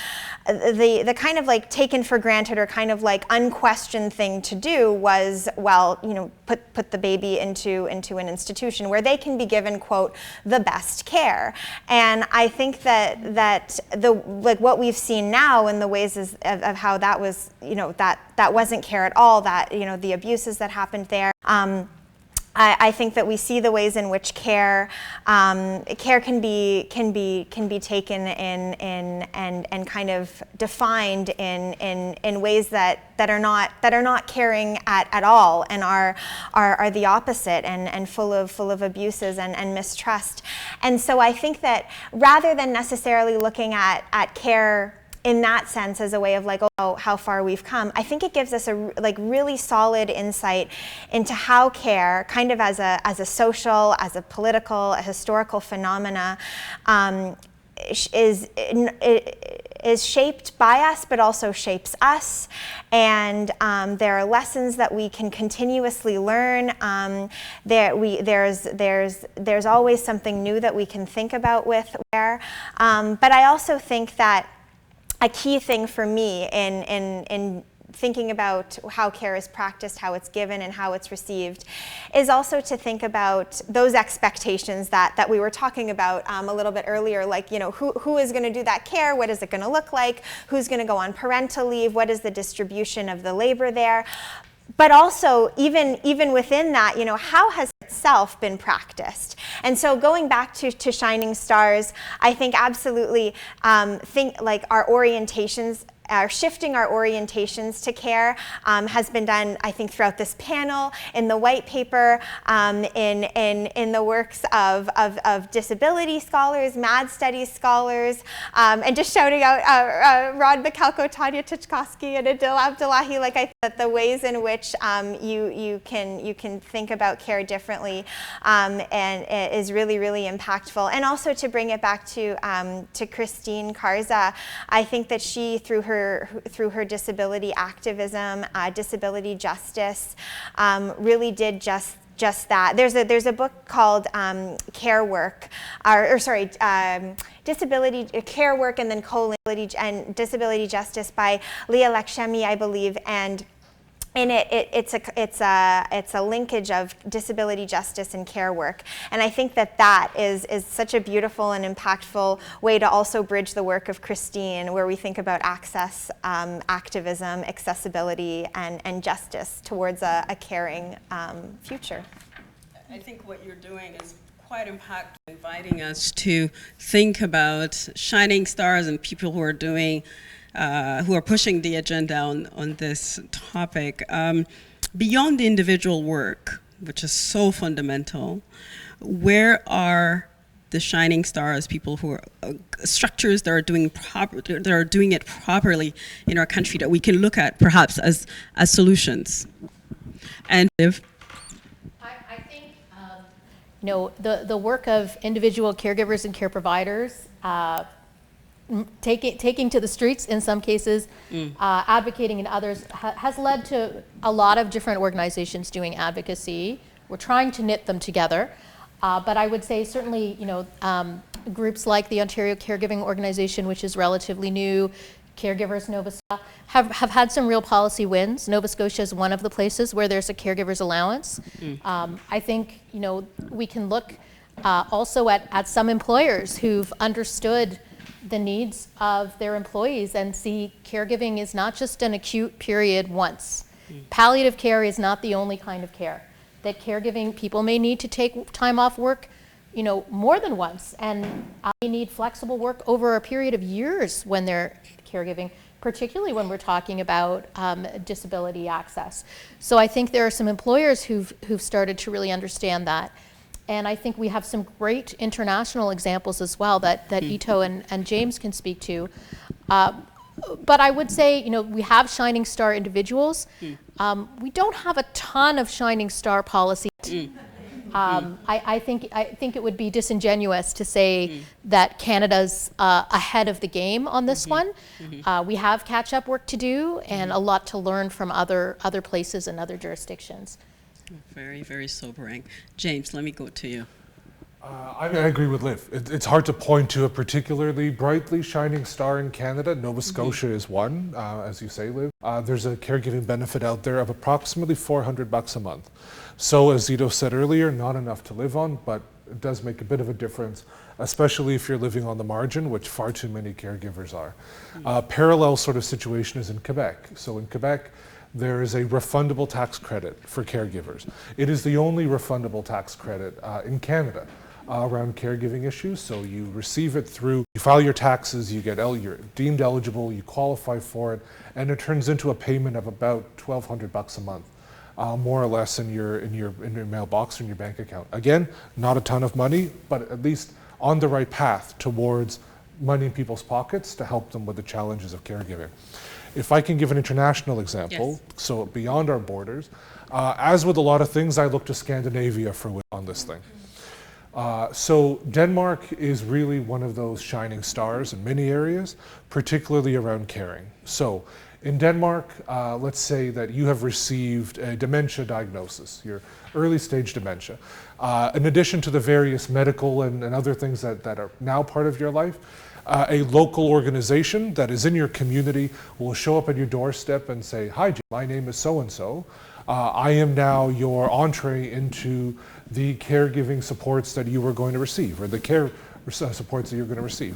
the kind of like taken for granted or kind of like unquestioned thing to do was, well, you know, put the baby into an institution where they can be given, quote, the best care. And I think that what we've seen now in the ways of how that was, you know, that wasn't care at all, that, you know, the abuses that happened there. I think that we see the ways in which care can be taken in and kind of defined in ways that are not caring at all, and are the opposite, and full of abuses and mistrust. And so I think that rather than necessarily looking at care in that sense as a way of like, oh, how far we've come, I think it gives us a really solid insight into how care, kind of as a social, as a political, a historical phenomena, is shaped by us, but also shapes us. And there are lessons that we can continuously learn. There's always something new that we can think about with care. But I also think that a key thing for me in thinking about how care is practiced, how it's given, and how it's received, is also to think about those expectations that we were talking about a little bit earlier, like, you know, who is going to do that care? What is it going to look like? Who's going to go on parental leave? What is the distribution of the labor there? But also, even within that, you know, how has itself been practiced? And so going back to Shining Stars, I think absolutely think like our orientations, shifting our orientations to care has been done, I think, throughout this panel, in the white paper, in the works of disability scholars, MAD studies scholars, and just shouting out Rod Mikhalko, Tanya Tuchkovsky, and Adil Abdullahi. Like, I think that the ways in which you can think about care differently and is really, really impactful. And also to bring it back to Christine Karza, I think that she, through her disability activism, disability justice, really did just that. There's a book called Care Work, Disability Care Work, and then and Disability Justice by Leah Lakshmi, I believe, and in it's a linkage of disability justice and care work. And I think that is such a beautiful and impactful way to also bridge the work of Christine, where we think about access, activism, accessibility, and justice towards a caring future. I think what you're doing is quite impactful, inviting us to think about shining stars and people who are doing who are pushing the agenda on this topic. Beyond the individual work, which is so fundamental, where are the shining stars, people who are structures that are doing it properly in our country that we can look at perhaps as solutions? And if I think the work of individual caregivers and care providers, taking to the streets in some cases, advocating in others, has led to a lot of different organizations doing advocacy. We're trying to knit them together, but I would say certainly, groups like the Ontario Caregiving Organization, which is relatively new, Caregivers Nova Scotia, have had some real policy wins. Nova Scotia is one of the places where there's a caregiver's allowance. I think we can look also at some employers who've understood the needs of their employees and see caregiving is not just an acute period once. Palliative care is not the only kind of care. That caregiving, people may need to take time off work, more than once, and they need flexible work over a period of years when they're caregiving, particularly when we're talking about disability access. So I think there are some employers who've started to really understand that. And I think we have some great international examples as well that Ito and James can speak to. But I would say, we have shining star individuals. We don't have a ton of shining star policy. I think it would be disingenuous to say that Canada's ahead of the game on this one. We have catch-up work to do and a lot to learn from other places and other jurisdictions. Very, very sobering. James, let me go to you. I agree with Liv. It's hard to point to a particularly brightly shining star in Canada. Nova Scotia is one, as you say, Liv. There's a caregiving benefit out there of approximately $400 a month. So, as Ito said earlier, not enough to live on, but it does make a bit of a difference, especially if you're living on the margin, which far too many caregivers are. Parallel sort of situation is in Quebec. So in Quebec, there is a refundable tax credit for caregivers. It is the only refundable tax credit in Canada around caregiving issues. So you receive it through, you file your taxes, you're deemed eligible, you qualify for it, and it turns into a payment of about $1,200 a month, more or less in your mailbox or in your bank account. Again, not a ton of money, but at least on the right path towards money in people's pockets to help them with the challenges of caregiving. If I can give an international example, so beyond our borders, as with a lot of things, I look to Scandinavia for on this thing. So Denmark is really one of those shining stars in many areas, particularly around caring. So in Denmark, let's say that you have received a dementia diagnosis, your early stage dementia. In addition to the various medical and other things that are now part of your life, a local organization that is in your community will show up at your doorstep and say, "Hi, Jim, my name is so-and-so. I am now your entree into the caregiving supports that you were going to receive, or the care supports that you're going to receive.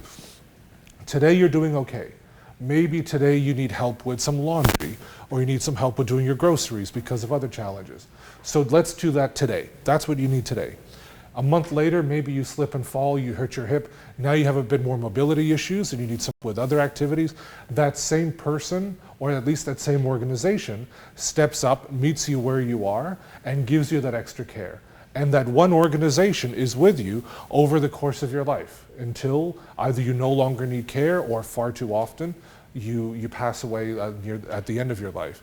Today you're doing okay. Maybe today you need help with some laundry, or you need some help with doing your groceries because of other challenges. So let's do that today. That's what you need today." A month later, maybe you slip and fall, you hurt your hip. Now you have a bit more mobility issues and you need some with other activities. That same person, or at least that same organization, steps up, meets you where you are, and gives you that extra care. And that one organization is with you over the course of your life until either you no longer need care or far too often you pass away at the end of your life.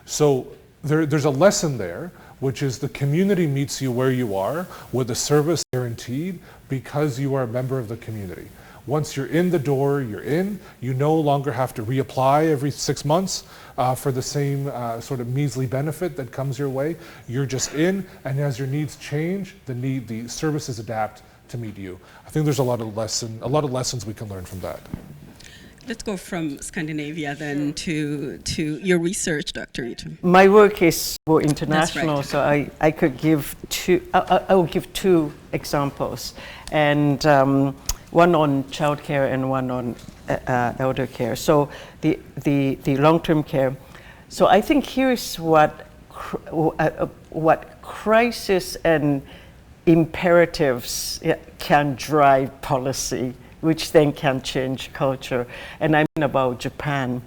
So there's a lesson there, which is the community meets you where you are with a service guaranteed because you are a member of the community. Once you're in the door, you're in. You no longer have to reapply every 6 months for the same sort of measly benefit that comes your way. You're just in, and as your needs change, the services adapt to meet you. I think there's a lot of lessons we can learn from that. Let's go from Scandinavia then to your research, Dr. Ito. My work is more international, right. so I could give two. I will give two examples, and one on childcare and one on elder care. So the long-term care. So I think here's what crisis and imperatives can drive policy, which then can change culture. And I mean about Japan.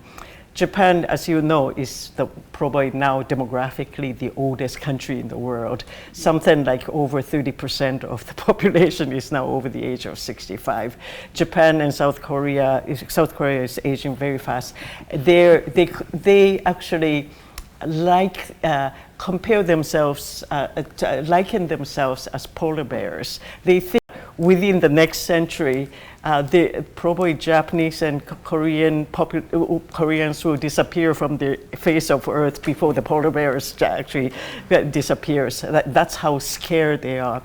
Japan, as you know, is probably now demographically the oldest country in the world. Something like over 30% of the population is now over the age of 65. Japan and South Korea is aging very fast. They actually compare themselves, liken themselves as polar bears. They think within the next century, probably Japanese and Koreans will disappear from the face of Earth before the polar bears actually disappears. That's how scared they are.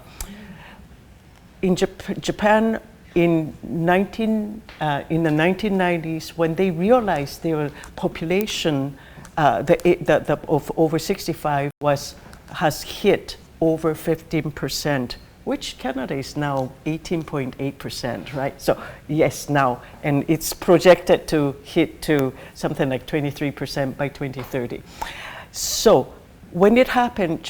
In Japan, in the 1990s, when they realized their population of over 65 has hit over 15%. Which Canada is now 18.8%, right? So yes, now, and it's projected to hit to something like 23% by 2030. So when it happened,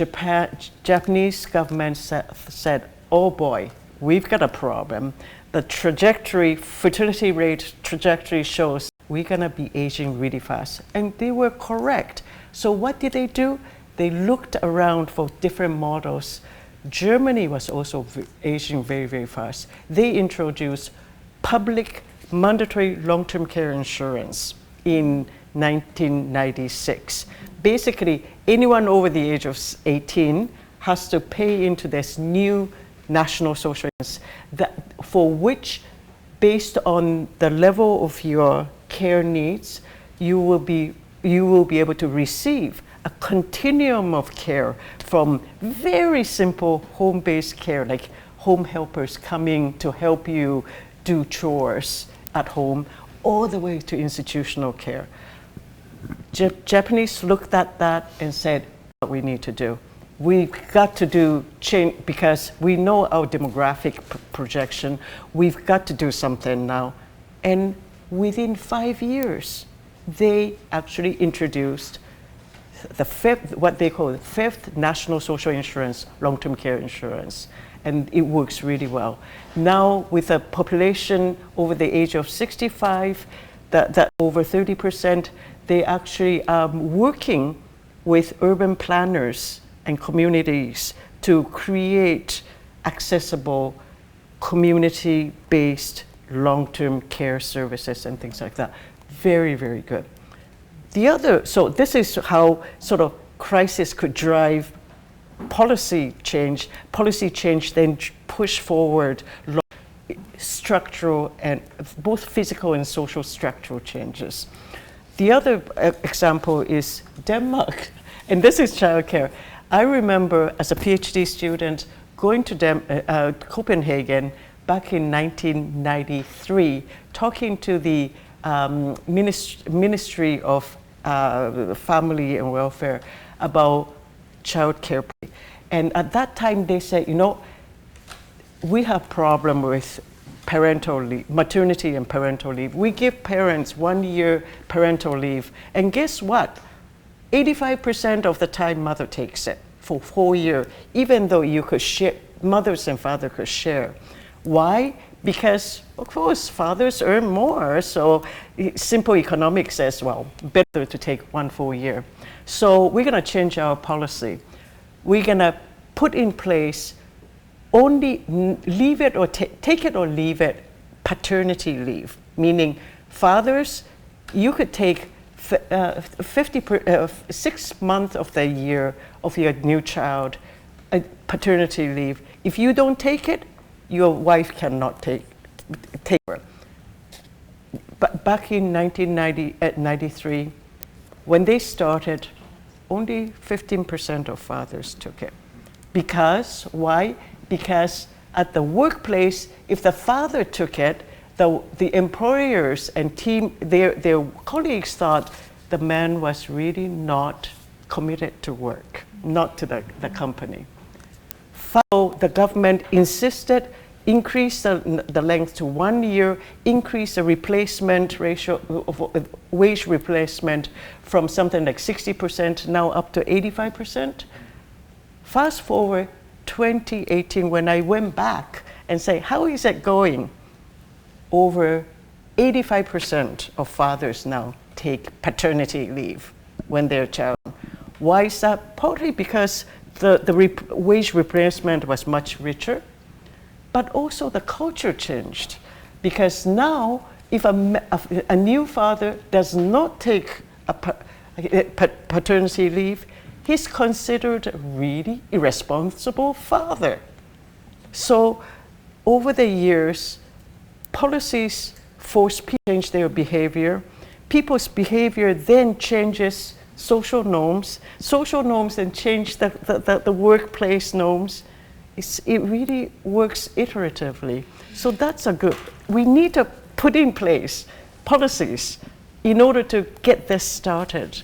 Japanese government said, "Oh boy, we've got a problem. The trajectory, fertility rate trajectory shows we're gonna be aging really fast. And they were correct. So what did they do? They looked around for different models. Germany was also aging very, very fast. They introduced public mandatory long-term care insurance in 1996. Basically, anyone over the age of 18 has to pay into this new national social insurance for which, based on the level of your care needs, you will be able to receive a continuum of care, from very simple home-based care, like home helpers coming to help you do chores at home, all the way to institutional care. Japanese looked at that and said, what we need to do. We've got to do change, because we know our demographic projection. We've got to do something now. And within 5 years, they actually introduced the fifth, what they call the fifth national social insurance, long-term care insurance. And it works really well. Now, with a population over the age of 65, that over 30%, they actually are working with urban planners and communities to create accessible, community-based long-term care services and things like that. Very, very good. So this is how sort of crisis could drive policy change. Policy change then push forward structural and both physical and social structural changes. The other example is Denmark, and this is childcare. I remember as a PhD student going to Copenhagen back in 1993, talking to the Ministry of Family and Welfare about childcare. And at that time they said, we have problem with parental leave, maternity and parental leave. We give parents 1 year parental leave, and guess what? 85% of the time mother takes it for 4 years, even though you could share, mothers and father could share. Why? Because of course fathers earn more, so simple economics says, well, better to take 1 full year. So we're gonna change our policy. We're gonna put in place only leave it or take it or leave it paternity leave, meaning fathers, you could take 6 months of the year of your new child paternity leave. If you don't take it, your wife cannot take it. But back in 1993, when they started, only 15% of fathers took it. Because, why? Because at the workplace, if the father took it, the employers and their colleagues thought the man was really not committed to work, not to the company. So the government insisted, increase the length to 1 year, increase the replacement ratio of wage replacement from something like 60% now up to 85%. Fast forward 2018, when I went back and say, how is it going? Over 85% of fathers now take paternity leave when they're child. Why is that? Partly because the wage replacement was much richer, but also the culture changed. Because now, if a new father does not take a paternity leave, he's considered a really irresponsible father. So over the years, policies force people to change their behavior. People's behavior then changes social norms then change the workplace norms. It really works iteratively. So that's we need to put in place policies in order to get this started.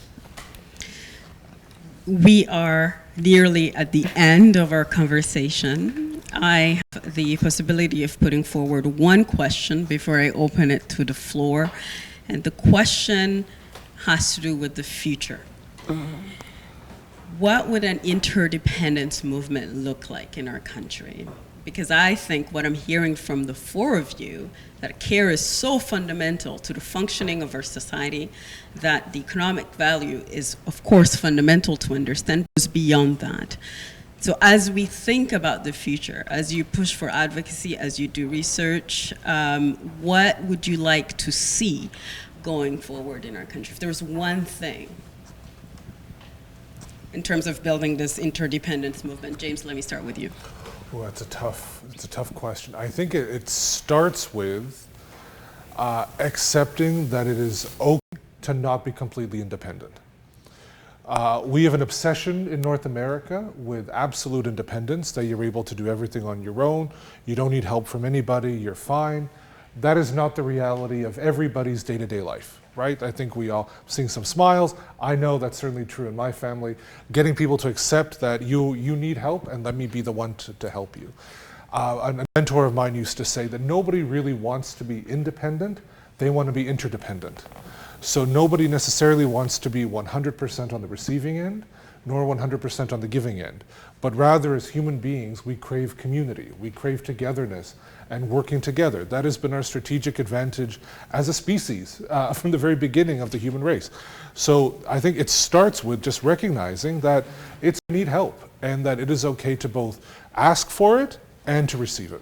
We are nearly at the end of our conversation. I have the possibility of putting forward one question before I open it to the floor. And the question has to do with the future. What would an interdependence movement look like in our country? because I think what I'm hearing from the four of you, that care is so fundamental to the functioning of our society, that the economic value is, of course, fundamental to understand, goes beyond that. So as we think about the future, as you push for advocacy, as you do research, what would you like to see going forward in our country? If there was one thing in terms of building this interdependence movement. James, let me start with you. Well, it's a tough question. I think it starts with accepting that it is okay to not be completely independent. We have an obsession in North America with absolute independence, that you're able to do everything on your own, you don't need help from anybody, you're fine. That is not the reality of everybody's day-to-day life, right? I think we all seeing some smiles. I know that's certainly true in my family. Getting people to accept that you need help and let me be the one to help you. A mentor of mine used to say that nobody really wants to be independent, they want to be interdependent. So nobody necessarily wants to be 100% on the receiving end, nor 100% on the giving end. But rather, as human beings, we crave community, we crave togetherness and working together. That has been our strategic advantage as a species from the very beginning of the human race. So I think it starts with just recognizing that it's need help and that it is okay to both ask for it and to receive it.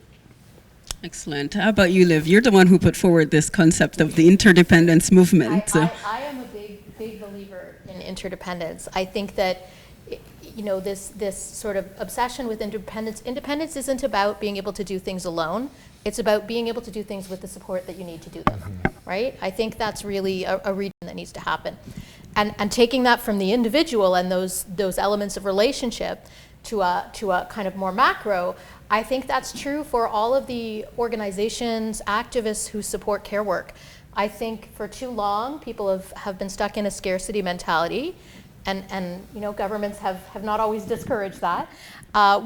Excellent. How about you, Liv? You're the one who put forward this concept of the interdependence movement. I am a big believer in interdependence. I think that, you know, this sort of obsession with independence isn't about being able to do things alone. It's about being able to do things with the support that you need to do them, right? I think that's really a region that needs to happen. And taking that from the individual and those elements of relationship to a kind of more macro, I think that's true for all of the organizations, activists who support care work. I think for too long, people have been stuck in a scarcity mentality, and you know, governments have not always discouraged that,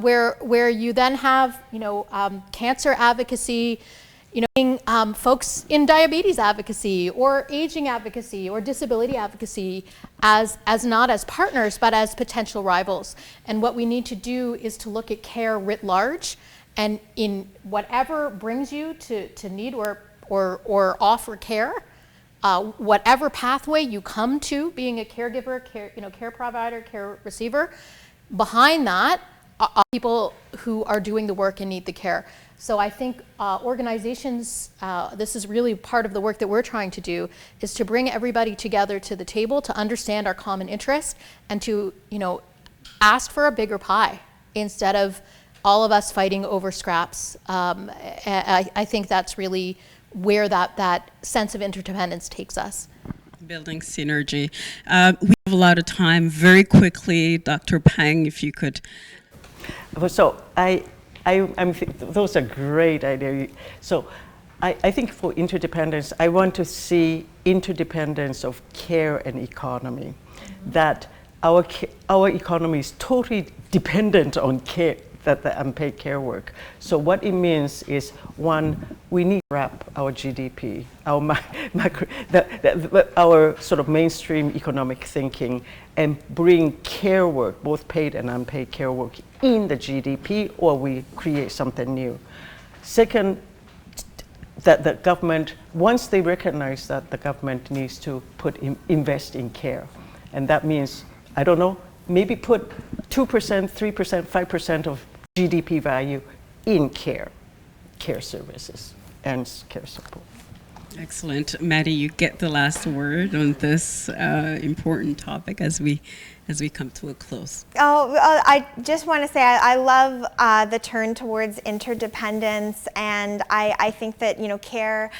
where you then have, you know, cancer advocacy, you know, folks in diabetes advocacy or aging advocacy or disability advocacy as not as partners, but as potential rivals. And what we need to do is to look at care writ large, and in whatever brings you to need or offer care, whatever pathway you come to being a caregiver, care provider, care receiver, behind that are people who are doing the work and need the care. So I think organizations, this is really part of the work that we're trying to do, is to bring everybody together to the table to understand our common interest and to, you know, ask for a bigger pie instead of all of us fighting over scraps. I think that's really where that sense of interdependence takes us. Building synergy. We have a lot of time. Very quickly, Dr. Peng, if you could. So those are great ideas. So I think for interdependence, I want to see interdependence of care and economy. That our economy is totally dependent on care, that the unpaid care work. So what it means is, one, we need to wrap our GDP, our sort of mainstream economic thinking, and bring care work, both paid and unpaid care work, in the GDP, or we create something new. Second, that the government, once they recognize that the government needs to invest in care, and that means, I don't know, maybe put 2%, 3%, 5% of GDP value in care services and care support. Excellent. Maddy, you get the last word on this important topic as we come to a close. I just want to say I love the turn towards interdependence, and I think that, you know, care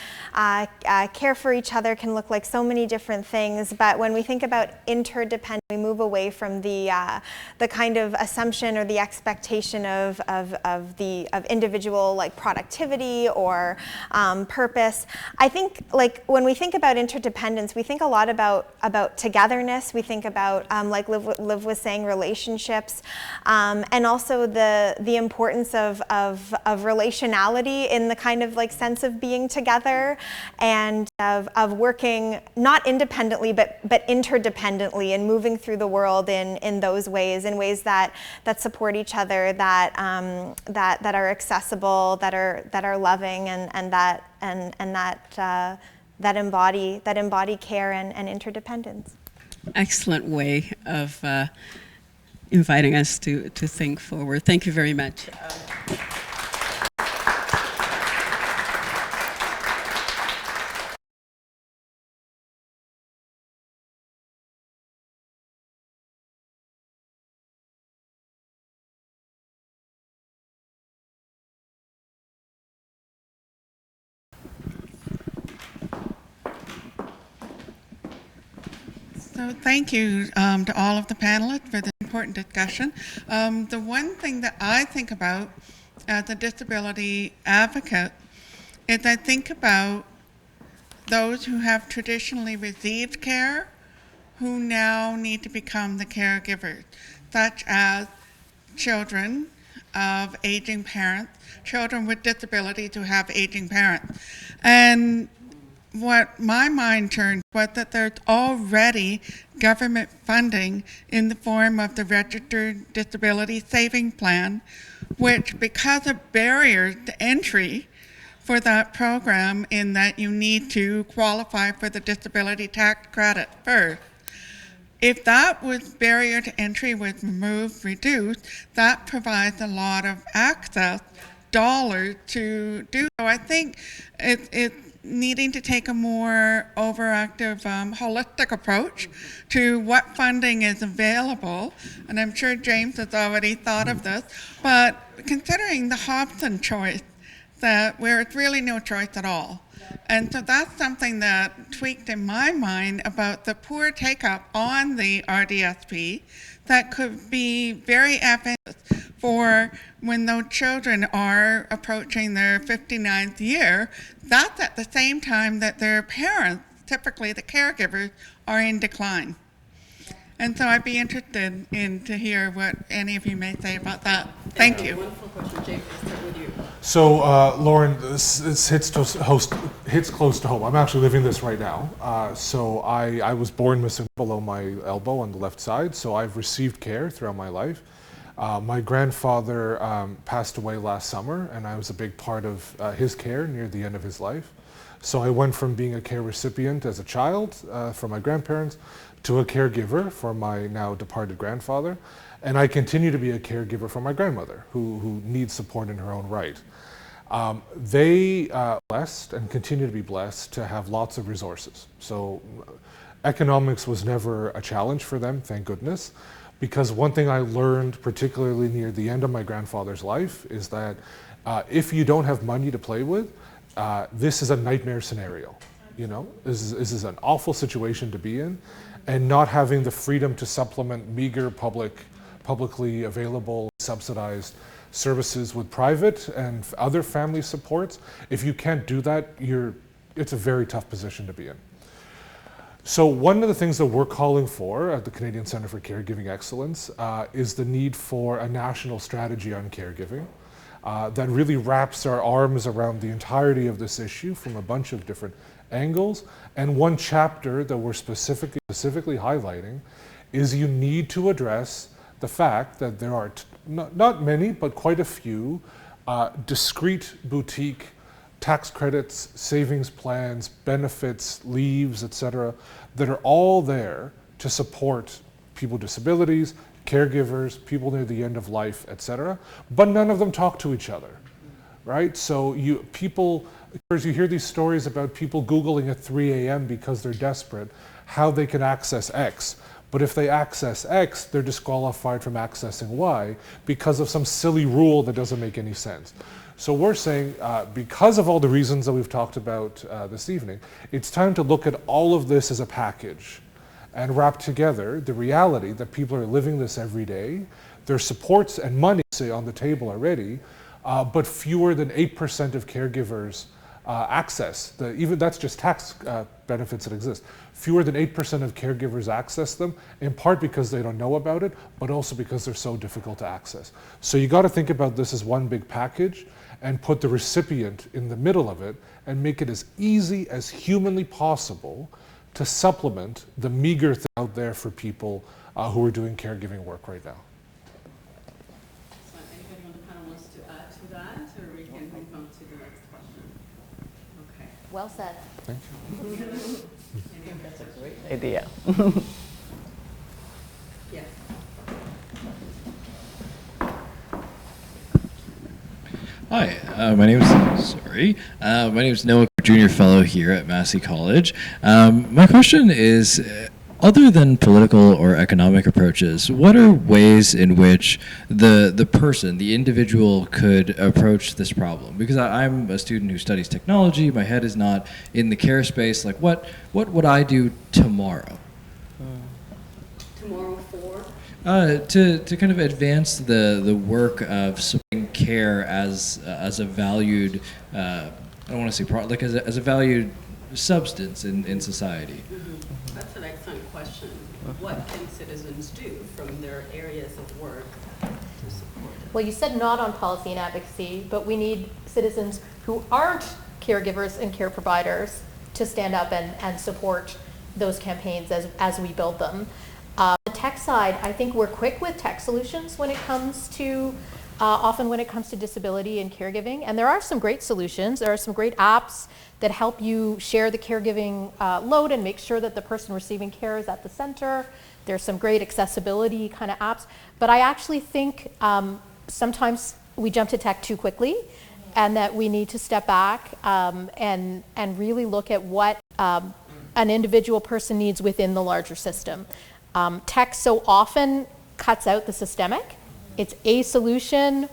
for each other can look like so many different things. But when we think about interdependence, we move away from the kind of assumption or the expectation of individual, like, productivity or purpose. I think, like, when we think about interdependence, we think a lot about togetherness. We think about, like Liv was saying, relationships, and also the importance of relationality in the kind of, like, sense of being together, and of working not independently but interdependently, and moving through the the world in those ways, in ways that support each other, that are accessible, that are loving, and that embody care and interdependence. Excellent way of inviting us to think forward. Thank you very much. So thank you to all of the panelists for this important discussion. The one thing that I think about as a disability advocate is I think about those who have traditionally received care who now need to become the caregivers, such as children of aging parents, children with disabilities who have aging parents. And what my mind turned was that there's already government funding in the form of the Registered Disability Savings Plan, which, because of barriers to entry for that program, in that you need to qualify for the disability tax credit first, if that barrier to entry was removed, reduced, that provides a lot of access dollars to do so. I think it's needing to take a more overactive, holistic approach to what funding is available. And I'm sure James has already thought of this, but considering the Hobson choice, where it's really no choice at all. And so that's something that tweaked in my mind about the poor take-up on the RDSP that could be very advantageous for when those children are approaching their 59th year. That's at the same time that their parents, typically the caregivers, are in decline. And so I'd be interested to hear what any of you may say about that. Thank you. Wonderful question, James. I'll start with you. So, Lauren, this hits close to home. I'm actually living this right now. So I was born missing below my elbow on the left side, so I've received care throughout my life. My grandfather passed away last summer, and I was a big part of his care near the end of his life. So I went from being a care recipient as a child from my grandparents to a caregiver for my now departed grandfather. And I continue to be a caregiver for my grandmother, who needs support in her own right. They blessed and continue to be blessed to have lots of resources. So economics was never a challenge for them, thank goodness. Because one thing I learned, particularly near the end of my grandfather's life, is that if you don't have money to play with, this is a nightmare scenario. You know, this is an awful situation to be in, and not having the freedom to supplement meager publicly available subsidized services with private and other family supports. If you can't do that, it's a very tough position to be in. So one of the things that we're calling for at the Canadian Centre for Caregiving Excellence is the need for a national strategy on caregiving that really wraps our arms around the entirety of this issue from a bunch of different angles. And one chapter that we're specifically highlighting is you need to address the fact that there are not many, but quite a few discrete boutique tax credits, savings plans, benefits, leaves, etc., that are all there to support people with disabilities, caregivers, people near the end of life, etc., but none of them talk to each other, right? So you hear these stories about people Googling at 3 a.m. because they're desperate, how they can access X. But if they access X, they're disqualified from accessing Y because of some silly rule that doesn't make any sense. So we're saying, because of all the reasons that we've talked about this evening, it's time to look at all of this as a package and wrap together the reality that people are living this every day. There's supports and money on the table already, but fewer than 8% of caregivers access. That's just tax benefits that exist. Fewer than 8% of caregivers access them, in part because they don't know about it, but also because they're so difficult to access. So you got to think about this as one big package and put the recipient in the middle of it and make it as easy as humanly possible to supplement the meager thing out there for people who are doing caregiving work right now. So anybody on the panel wants to add to that, or we can move on to the next question? Okay. Well said. Thank you. That's a great idea. Yes. Hi, my name is Noah, junior fellow here at Massey College. My question is, other than political or economic approaches, what are ways in which the person, the individual, could approach this problem? Because I'm a student who studies technology, my head is not in the care space. Like, what would I do tomorrow? Tomorrow for? To kind of advance the work of supporting care as a valued, I don't want to say like as a valued substance in society. Mm-hmm. That's an excellent question. What can citizens do from their areas of work to support it? Well, you said not on policy and advocacy, but we need citizens who aren't caregivers and care providers to stand up and support those campaigns as we build them. The tech side, I think we're quick with tech solutions when it comes to, often when it comes to disability and caregiving. And there are some great solutions. There are some great apps that help you share the caregiving load and make sure that the person receiving care is at the center. There's some great accessibility kind of apps. But I actually think sometimes we jump to tech too quickly, and that we need to step back and really look at what an individual person needs within the larger system. Tech so often cuts out the systemic. It's a solution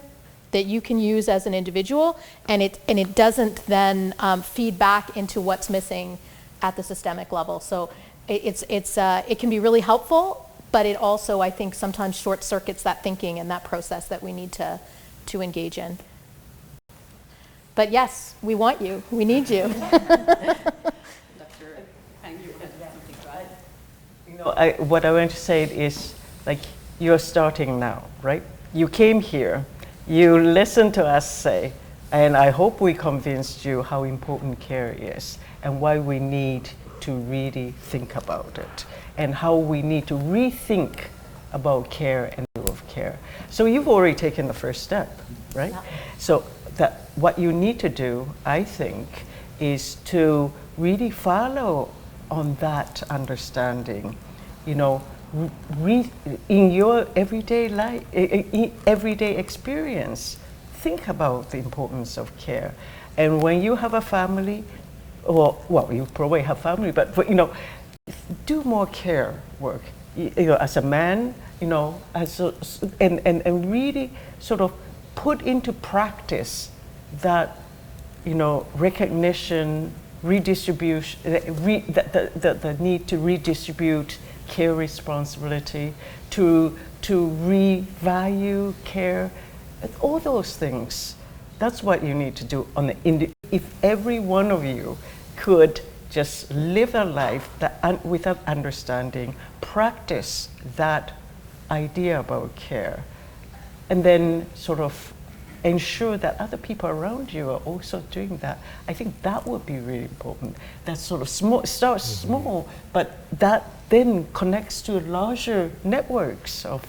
that you can use as an individual, and it doesn't then feed back into what's missing at the systemic level. So it can be really helpful, but it also, I think, sometimes short circuits that thinking and that process that we need to engage in. But yes, we want you. We need you. Dr. Peng, you had something to add? You know, what I want to say is, like, you're starting now, right? You came here, you listened to us say, and I hope we convinced you how important care is and why we need to really think about it and how we need to rethink about care and view of care. So you've already taken the first step, right? Yeah. So that what you need to do, I think, is to really follow on that understanding, you know, in your everyday life, everyday experience, think about the importance of care. And when you have a family, well, you probably have family, but you know, do more care work. You know, as a man, you know, and really sort of put into practice that, you know, recognition, redistribution, the need to redistribute care responsibility, to revalue care, all those things. That's what you need to do. If every one of you could just live a life that, without understanding, practice that idea about care, and then sort of ensure that other people around you are also doing that, I think that would be really important. That sort of starts small, but that then connects to larger networks of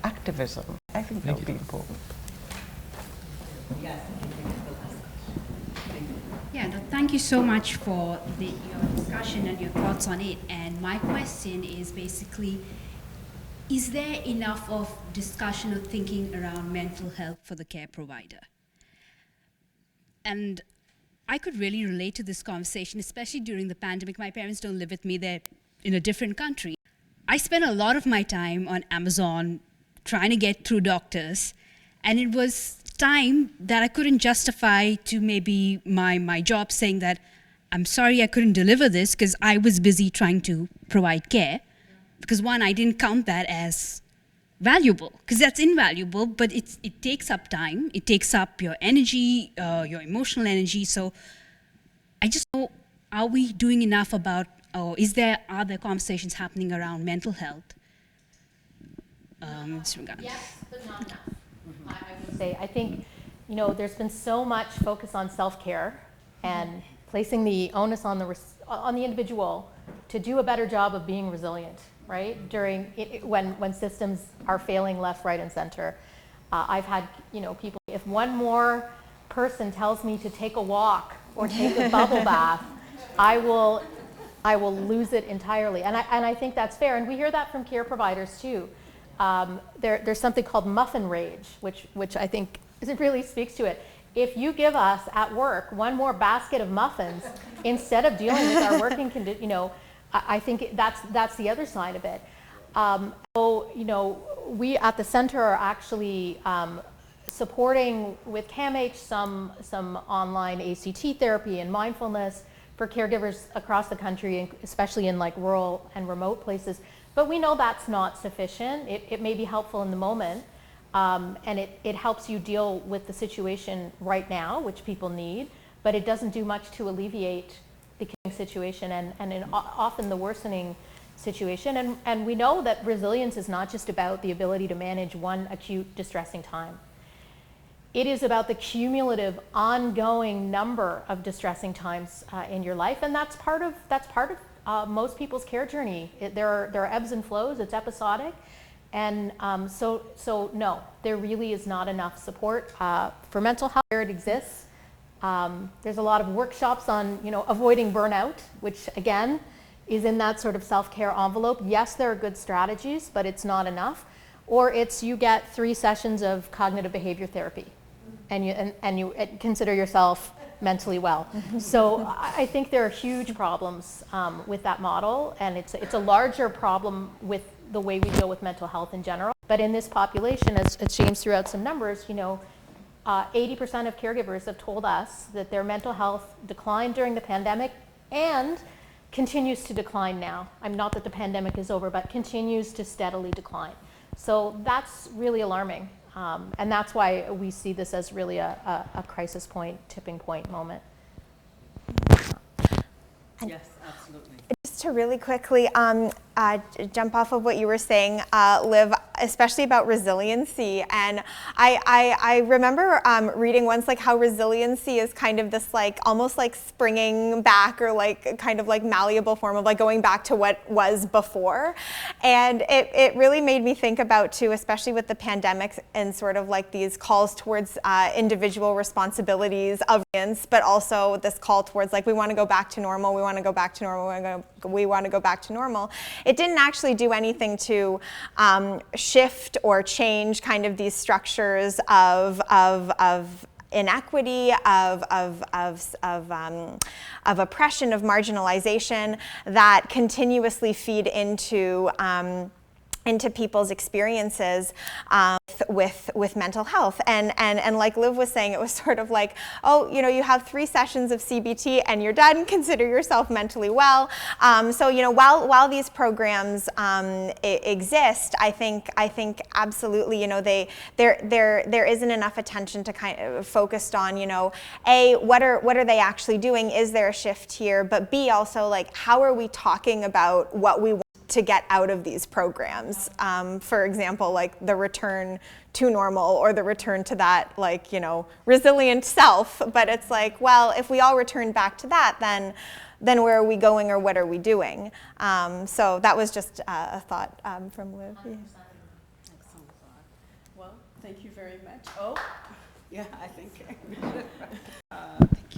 activism. I think that would be important. Yeah, no, thank you so much for your discussion and your thoughts on it. And my question is basically, is there enough of discussion or thinking around mental health for the care provider? And I could really relate to this conversation, especially during the pandemic. My parents don't live with me, they're in a different country. I spent a lot of my time on Amazon trying to get through doctors, and it was time that I couldn't justify to maybe my job, saying that I'm sorry I couldn't deliver this because I was busy trying to provide care. Because one, I didn't count that as valuable, because that's invaluable, but it takes up time, it takes up your energy, your emotional energy. So I just know, are we doing enough about, or are there conversations happening around mental health? Yes, but not enough. I would say, I think, you know, there's been so much focus on self-care and placing the onus on the individual to do a better job of being resilient right? When systems are failing left, right, and center. I've had, people, if one more person tells me to take a walk or take a bubble bath, I will lose it entirely. And I think that's fair. And we hear that from care providers too. There's something called muffin rage, which I think really speaks to it. If you give us at work one more basket of muffins instead of dealing with our working condition, I think that's the other side of it. So, we at the center are actually supporting with CAMH some online ACT therapy and mindfulness for caregivers across the country, especially in like rural and remote places. But we know that's not sufficient. It may be helpful in the moment, and it helps you deal with the situation right now, which people need, but it doesn't do much to alleviate the situation and often the worsening situation. And we know that resilience is not just about the ability to manage one acute distressing time. It is about the cumulative, ongoing number of distressing times in your life, and that's part of most people's care journey. There are ebbs and flows. It's episodic, and so no, there really is not enough support for mental health where it exists. There's a lot of workshops on avoiding burnout, which again is in that sort of self-care envelope. Yes, there are good strategies, but it's not enough. Or it's you get 3 sessions of cognitive behavior therapy, and you consider yourself mentally well. So I think there are huge problems with that model, and it's a larger problem with the way we deal with mental health in general. But in this population, as James threw out some numbers, 80% of caregivers have told us that their mental health declined during the pandemic and continues to decline now. I'm not that the pandemic is over, but continues to steadily decline. So that's really alarming. And that's why we see this as really a crisis point, tipping point moment. Yes, absolutely. Just to really quickly jump off of what you were saying, Liv, especially about resiliency. And I remember reading once like how resiliency is kind of this like almost like springing back or like kind of like malleable form of like going back to what was before. And it really made me think about too, especially with the pandemic and sort of like these calls towards individual responsibilities of but also this call towards like we want to go back to normal, we want to go back to normal, we want to go back to normal. It didn't actually do anything to shift or change kind of these structures of inequity, of oppression, of marginalization that continuously feed into people's experiences with mental health. And like Liv was saying, it was sort of like, oh, you have 3 sessions of CBT and you're done, consider yourself mentally well. So, while these programs exist, I think absolutely, there isn't enough attention to kind of focused on, A, what are they actually doing? Is there a shift here? But B, also like, how are we talking about what we want to get out of these programs? For example, like the return to normal or the return to that like, resilient self. But it's like, well, if we all return back to that, then where are we going or what are we doing? So that was just a thought from Liv. Yeah. Excellent thought. Well, thank you very much. Oh, yeah, I think.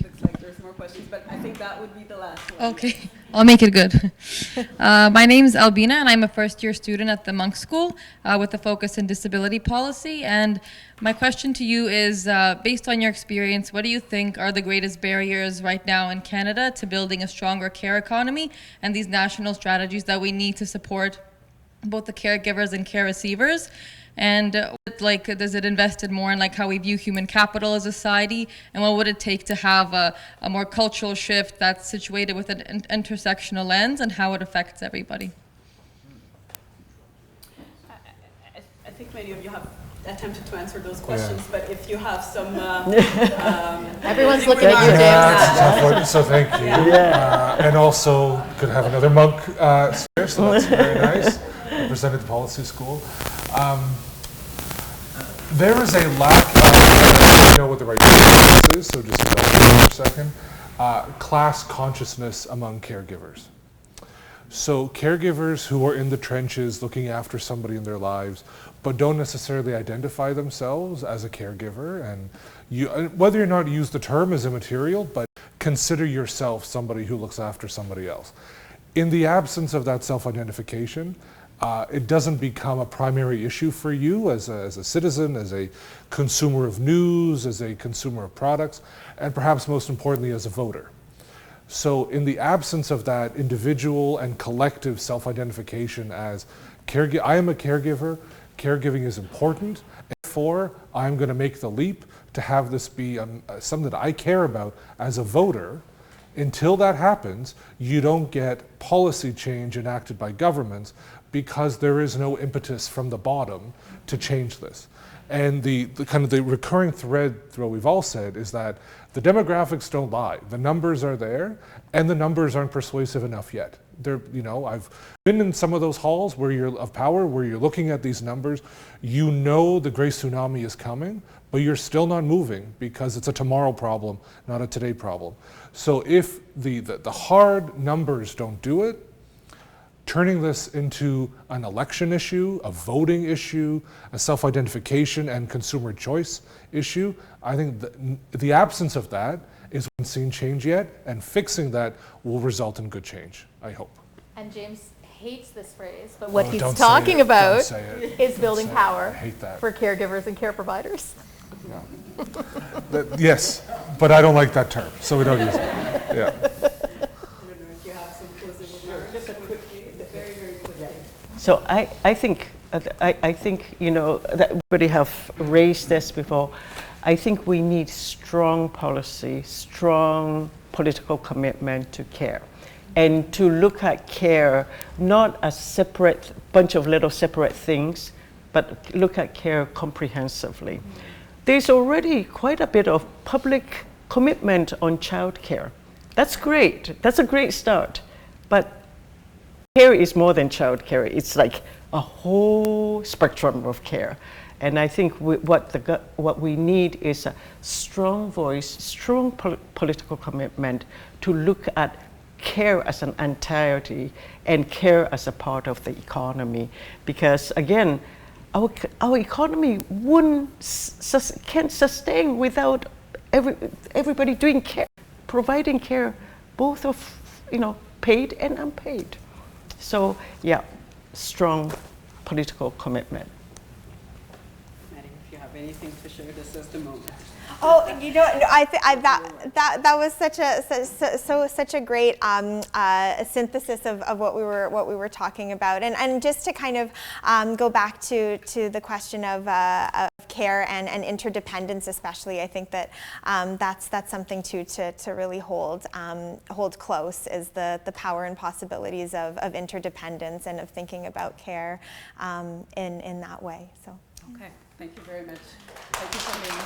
Looks like there's more questions, but I think that would be the last one. Okay, I'll make it good. My name is Albina, and I'm a first-year student at the Monk School with a focus in disability policy. And my question to you is, based on your experience, what do you think are the greatest barriers right now in Canada to building a stronger care economy and these national strategies that we need to support both the caregivers and care receivers? And does it invested more in like how we view human capital as a society, and what would it take to have a more cultural shift that's situated with an intersectional lens, and how it affects everybody? I think many of you have attempted to answer those questions, but if you have some... Everyone's looking at you, James. So thank you. And also could have another monk here, so that's very nice. Represented the policy school. There is a lack of, I don't know what the right word is, so just indulge me for a second, class consciousness among caregivers. So caregivers who are in the trenches looking after somebody in their lives, but don't necessarily identify themselves as a caregiver, and whether or not you use the term is immaterial, but consider yourself somebody who looks after somebody else. In the absence of that self-identification, it doesn't become a primary issue for you as a citizen, as a consumer of news, as a consumer of products, and perhaps most importantly as a voter. So in the absence of that individual and collective self-identification as I am a caregiver, caregiving is important, and therefore I'm going to make the leap to have this be something that I care about as a voter. Until that happens, you don't get policy change enacted by governments because there is no impetus from the bottom to change this. And the kind of the recurring thread through what we've all said is that the demographics don't lie. The numbers are there, and the numbers aren't persuasive enough yet. I've been in some of those halls where you're looking at these numbers, you know the gray tsunami is coming, but you're still not moving because it's a tomorrow problem, not a today problem. So if the hard numbers don't do it, turning this into an election issue, a voting issue, a self-identification and consumer choice issue, I think the absence of that is when seen change yet, and fixing that will result in good change, I hope. And James hates this phrase, but what he's talking about is building power for caregivers and care providers. Yeah. Yes, but I don't like that term, so we don't use it. Yeah. So I think that everybody have raised this before. I think we need strong policy, strong political commitment to care, and to look at care not as separate bunch of little separate things, but look at care comprehensively. There's already quite a bit of public commitment on childcare. That's great. That's a great start, but care is more than childcare. It's like a whole spectrum of care. And I think what we need is a strong voice, strong political commitment to look at care as an entirety and care as a part of the economy. Because again, our economy can't sustain without everybody doing care, providing care, both of paid and unpaid. So yeah, strong political commitment. Maddy, if you have anything to share, this is the moment. Oh, that was such a great synthesis of what we were talking about, and just to kind of go back to the question of care and interdependence, especially. I think that that's something to really hold close, is the power and possibilities of interdependence and of thinking about care in that way. So. Okay, thank you very much. Thank you for being here.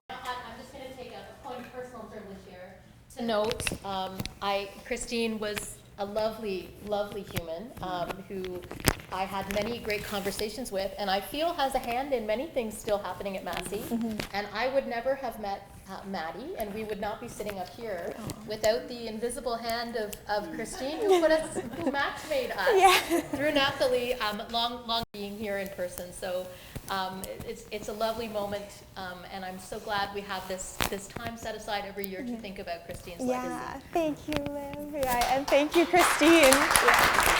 I'm just going to take a point of personal privilege here to note, Christine was a lovely, lovely human who I had many great conversations with, and I feel has a hand in many things still happening at Massey. And I would never have met Maddy, and we would not be sitting up here without the invisible hand of Christine, who match-made us through Nathalie, long being here in person. So it's a lovely moment, and I'm so glad we have this time set aside every year to think about Christine's legacy. Yeah, thank you, Liv. Yeah, and thank you, Christine. Yeah.